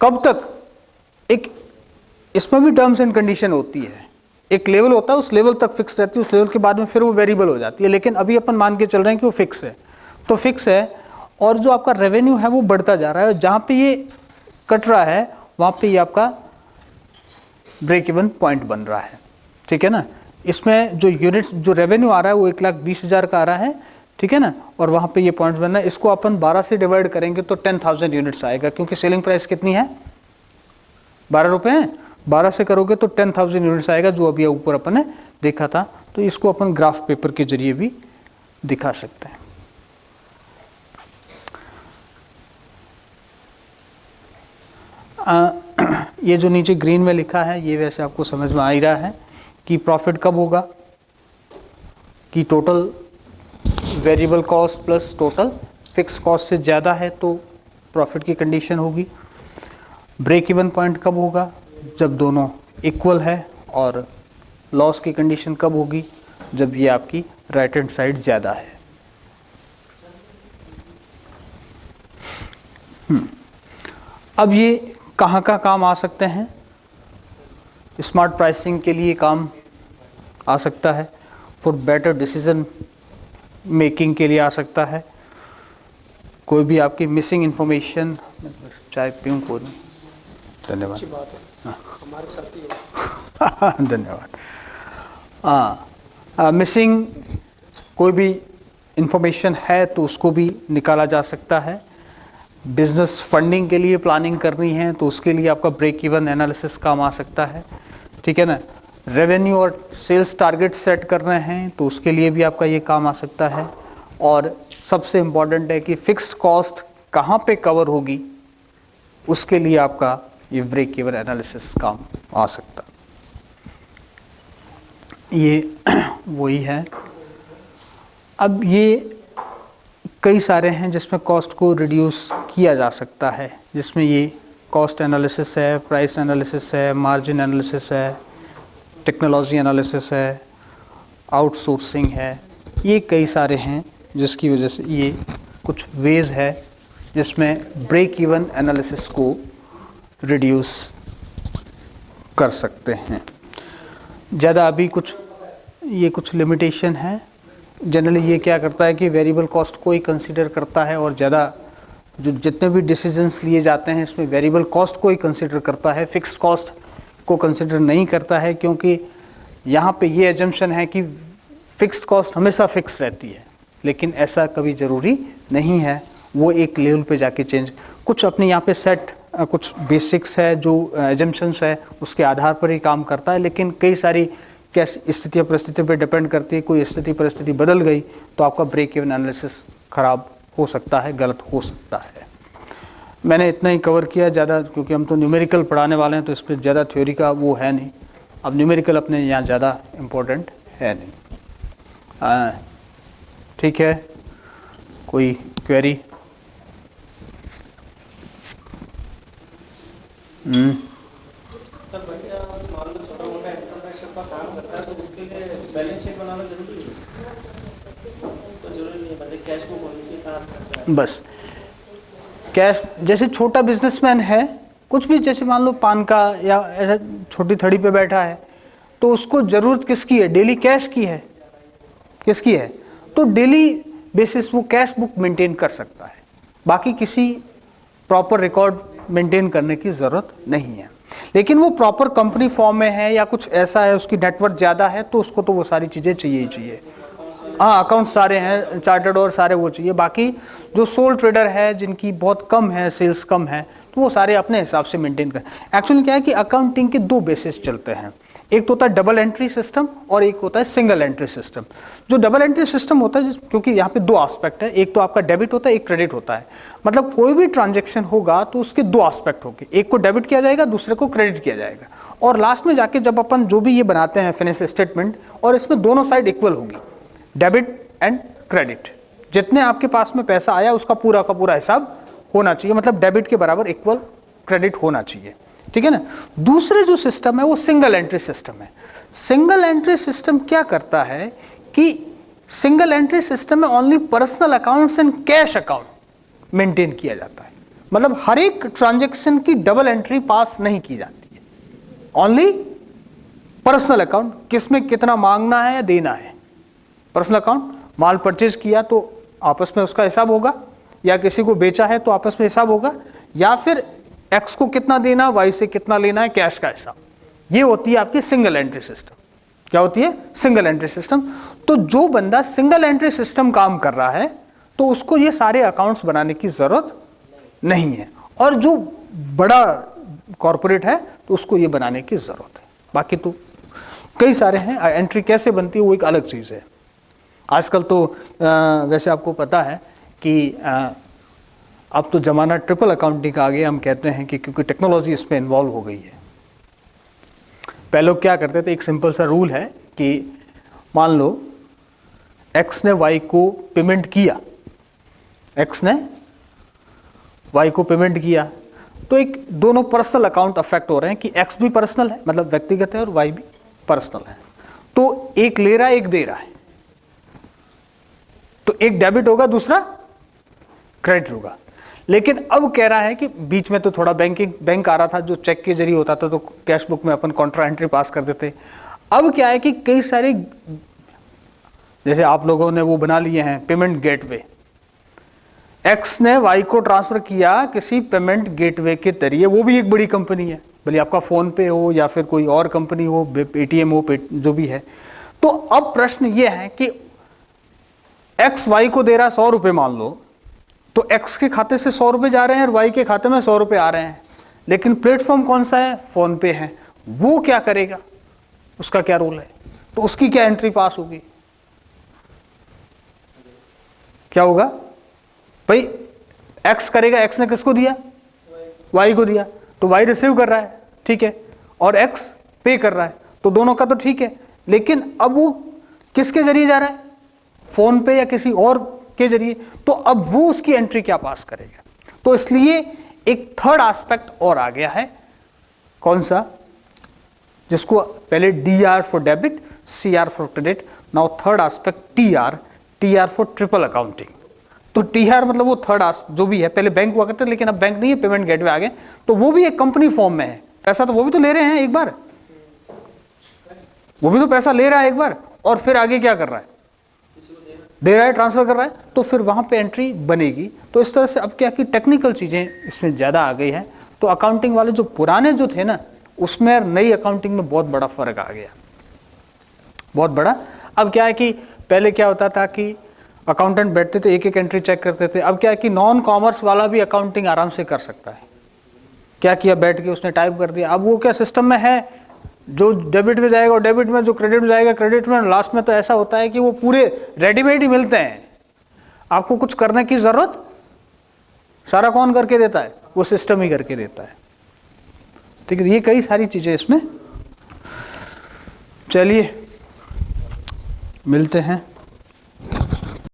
कब तक, एक इसमें भी टर्म्स एंड कंडीशन होती है, एक लेवल होता है, उस लेवल तक फिक्स रहती है, उस लेवल के बाद में फिर वो वेरिएबल हो जाती है। लेकिन अभी अपन मान के चल रहे हैं कि वो फिक्स है, तो फिक्स है। और जो आपका रेवेन्यू है वो बढ़ता जा रहा है, जहाँ पे ये कट रहा है वहाँ पे ये आपका ब्रेक इवन पॉइंट बन रहा है, ठीक है ना। इसमें जो यूनिट्स, जो रेवेन्यू आ रहा है वो 1,20,000 का आ रहा है, ठीक है ना। और वहाँ पे ये पॉइंट्स बन रहा है। इसको अपन 12 से डिवाइड करेंगे तो 10,000 यूनिट्स आएगा, क्योंकि सेलिंग प्राइस कितनी है, ₹12 है। 12 से करोगे तो 10,000 यूनिट्स आएगा, जो अभी ऊपर अपन ने देखा था। तो इसको अपन ग्राफ पेपर के जरिए भी दिखा सकते हैं। ये जो नीचे ग्रीन में लिखा है ये वैसे आपको समझ में आ ही रहा है कि प्रॉफिट कब होगा, कि total variable cost plus total fix cost से ज़्यादा है तो प्रॉफिट की कंडीशन होगी। ब्रेक इवन पॉइंट कब होगा, जब दोनों इक्वल है। और लॉस की कंडीशन कब होगी, जब ये आपकी राइट हैंड साइड ज़्यादा है। अब ये कहाँ का काम आ सकते हैं, स्मार्ट प्राइसिंग के लिए काम आ सकता है, फॉर बेटर डिसीजन मेकिंग के लिए आ सकता है। कोई भी आपकी मिसिंग इंफॉर्मेशन, चाय पीऊँ को नहीं, धन्यवाद, अच्छी बात है, हमारे साथ ही हो। धन्यवाद। हाँ, मिसिंग कोई भी इंफॉर्मेशन है तो उसको भी निकाला जा सकता है। बिजनेस फंडिंग के लिए प्लानिंग करनी है तो उसके लिए आपका ब्रेक इवन एनालिसिस काम आ सकता है, ठीक है ना। रेवेन्यू और सेल्स टारगेट सेट कर रहे हैं तो उसके लिए भी आपका ये काम आ सकता है। और सबसे इम्पॉर्टेंट है कि फिक्स्ड कॉस्ट कहाँ पे कवर होगी, उसके लिए आपका ये ब्रेक इवन एनालिसिस काम आ सकता है। ये वही है। अब ये कई सारे हैं जिसमें कॉस्ट को रिड्यूस किया जा सकता है, जिसमें ये कॉस्ट एनालिसिस है, प्राइस एनालिसिस है, मार्जिन एनालिसिस है, टेक्नोलॉजी एनालिसिस है, आउटसोर्सिंग है। ये कई सारे हैं जिसकी वजह से ये कुछ वेज है जिसमें ब्रेक इवन एनालिसिस को रिड्यूस कर सकते हैं। ज़्यादा अभी कुछ लिमिटेशन है। जनरली ये क्या करता है कि वेरिएबल कॉस्ट को ही कंसीडर करता है, और ज़्यादा जो जितने भी डिसीजंस लिए जाते हैं इसमें वेरिएबल कॉस्ट को ही कंसीडर करता है, फिक्स्ड कॉस्ट को कंसीडर नहीं करता है। क्योंकि यहाँ पे ये एजम्पशन है कि फिक्स्ड कॉस्ट हमेशा फिक्स रहती है, लेकिन ऐसा कभी ज़रूरी नहीं है। वो एक लेवल पे जाके चेंज, कुछ अपने यहाँ पे सेट कुछ बेसिक्स है जो एजम्पशंस है उसके आधार पर ही काम करता है। लेकिन कई सारी क्या स्थिति परिस्थिति पे डिपेंड करती है, कोई स्थिति परिस्थिति बदल गई तो आपका ब्रेक इवन एनालिसिस ख़राब हो सकता है, गलत हो सकता है। मैंने इतना ही कवर किया ज़्यादा, क्योंकि हम तो न्यूमेरिकल पढ़ाने वाले हैं तो इस पर ज़्यादा थ्योरी का वो है नहीं। अब न्यूमेरिकल अपने यहाँ ज़्यादा इम्पोर्टेंट है नहीं। ठीक है, कोई क्वेरी? सर बच्चा मान लो छोटा मोटा एंटरप्रेन्योरशिप का काम करता है तो उसके लिए बैलेंस शीट बनाना जरूरी है? तो जरूरी नहीं है, बस एक कैश बुक होनी चाहिए, कहाँ से करता है? बस कैश, जैसे छोटा बिजनेसमैन है, कुछ भी, जैसे मान लो पान का या ऐसा छोटी थड़ी पे बैठा है, तो उसको ज़रूरत किसकी है? डेली कैश की है। किसकी है? तो डेली बेसिस वो कैश बुक मेंटेन कर सकता है, बाकी किसी प्रॉपर रिकॉर्ड मेंटेन करने की ज़रूरत नहीं है। लेकिन वो प्रॉपर कंपनी फॉर्म में है या कुछ ऐसा है, उसकी नेटवर्थ ज़्यादा है, तो उसको तो वो सारी चीज़ें चाहिए ही चाहिए। हाँ, अकाउंट सारे हैं चार्टर्ड और सारे वो चाहिए। बाकी जो सोल ट्रेडर है, जिनकी बहुत कम है, सेल्स कम है, तो वो सारे अपने हिसाब से मेंटेन कर। एक्चुअली क्या है कि अकाउंटिंग के दो बेसिस चलते हैं, एक तो होता है डबल एंट्री सिस्टम और एक होता है सिंगल एंट्री सिस्टम। जो डबल एंट्री सिस्टम होता है, क्योंकि यहाँ पे दो एस्पेक्ट है, एक तो आपका डेबिट होता है, एक क्रेडिट होता है। मतलब कोई भी ट्रांजेक्शन होगा तो उसके दो एस्पेक्ट होंगे, एक को डेबिट किया जाएगा, दूसरे को क्रेडिट किया जाएगा। और लास्ट में जाके जब अपन जो भी ये बनाते हैं फाइनेंशियल स्टेटमेंट, और इसमें दोनों साइड इक्वल होगी, डेबिट एंड क्रेडिट। जितने आपके पास में पैसा आया उसका पूरा का पूरा हिसाब होना चाहिए, मतलब डेबिट के बराबर इक्वल क्रेडिट होना चाहिए। ठीक है ना। दूसरे जो सिस्टम है वो सिंगल एंट्री सिस्टम है। सिंगल एंट्री सिस्टम क्या करता है कि सिंगल एंट्री सिस्टम में only personal accounts and cash account maintain किया जाता है। मतलब हर एक ट्रांजैक्शन की डबल एंट्री पास नहीं की जाती है, ओनली पर्सनल अकाउंट, किसमें कितना मांगना है या देना है। पर्सनल अकाउंट, माल परचेज किया तो आपस में उसका हिसाब होगा, या किसी को बेचा है तो आपस में हिसाब होगा, या फिर एक्स को कितना देना, वाई से कितना लेना है, कैश का हिसाब। ये होती है आपकी सिंगल एंट्री सिस्टम। क्या होती है? Single entry system. तो जो बंदा सिंगल एंट्री सिस्टम काम कर रहा है तो उसको ये सारे अकाउंट्स बनाने की जरूरत नहीं है, और जो बड़ा कॉरपोरेट है तो उसको ये बनाने की जरूरत है। बाकी तो कई सारे हैं, एंट्री कैसे बनती है वो एक अलग चीज़ है। आजकल तो वैसे आपको पता है कि अब तो ज़माना ट्रिपल अकाउंटिंग का आ गया। हम कहते हैं कि क्योंकि टेक्नोलॉजी इसमें इन्वॉल्व हो गई है। पहले लोग क्या करते थे, एक सिंपल सा रूल है कि मान लो एक्स ने वाई को पेमेंट किया, एक्स ने वाई को पेमेंट किया, तो एक दोनों पर्सनल अकाउंट अफेक्ट हो रहे हैं कि एक्स भी पर्सनल है, मतलब व्यक्तिगत है, और वाई भी पर्सनल है। तो एक ले रहा है, एक दे रहा है, तो एक डेबिट होगा, दूसरा क्रेडिट होगा। लेकिन अब कह रहा है कि बीच में तो थोड़ा बैंक आ रहा था, जो चेक के जरिए होता था, तो कैश बुक में अपन कॉन्ट्रा एंट्री पास करते थे। अब क्या है कि कई सारे, जैसे आप लोगों ने वो बना लिए हैं पेमेंट गेटवे, एक्स ने वाई को ट्रांसफर किया किसी पेमेंट गेटवे के जरिए, वो भी एक बड़ी कंपनी है, भले आपका फोन पे हो या फिर कोई और कंपनी हो, पेटीएम हो, जो भी है। तो अब प्रश्न ये है कि एक्स वाई को दे रहा है 100 रुपये मान लो, तो एक्स के खाते से 100 रुपये जा रहे हैं और वाई के खाते में 100 रुपये आ रहे हैं, लेकिन प्लेटफॉर्म कौन सा है? फोन पे है। वो क्या करेगा, उसका क्या रोल है, तो उसकी क्या एंट्री पास होगी? क्या होगा भाई? एक्स करेगा, एक्स ने किसको दिया? वाई को दिया, तो वाई रिसीव कर रहा है, ठीक है, और एक्स पे कर रहा है, तो दोनों का तो ठीक है। लेकिन अब वो किसके जरिए जा रहा है? फोन पे या किसी और के जरिए, तो अब वो उसकी एंट्री क्या पास करेगा? तो इसलिए एक थर्ड एस्पेक्ट और आ गया है, कौन सा? जिसको पहले DR for debit, CR for credit, now third aspect TR for triple accounting. तो TR मतलब वो थर्ड जो भी है, पहले बैंक हुआ करते, लेकिन अब बैंक नहीं है, पेमेंट गेटवे आ गए, तो वो भी एक कंपनी फॉर्म में है। पैसा तो वो भी तो ले रहे हैं एक बार, वो भी तो पैसा ले रहा है एक बार, और फिर आगे क्या कर रहा है? दे रहा है, ट्रांसफर कर रहा है, तो फिर वहां पे एंट्री बनेगी। तो इस तरह से अब क्या कि टेक्निकल चीजें इसमें ज्यादा आ गई है। तो अकाउंटिंग वाले जो पुराने जो थे ना, उसमें और नई अकाउंटिंग में बहुत बड़ा फर्क आ गया, बहुत बड़ा। अब क्या है कि पहले क्या होता था कि अकाउंटेंट बैठते थे, एक एक एंट्री चेक करते थे। अब क्या है कि नॉन कॉमर्स वाला भी अकाउंटिंग आराम से कर सकता है। क्या किया, बैठ के उसने टाइप कर दिया। अब वो क्या सिस्टम में है, जो डेबिट में जाएगा और डेबिट में, जो क्रेडिट में जाएगा क्रेडिट में, लास्ट में तो ऐसा होता है कि वो पूरे रेडीमेड ही मिलते हैं, आपको कुछ करने की जरूरत, सारा कौन करके देता है? वो सिस्टम ही करके देता है। ठीक है, ये कई सारी चीजें इसमें। चलिए मिलते हैं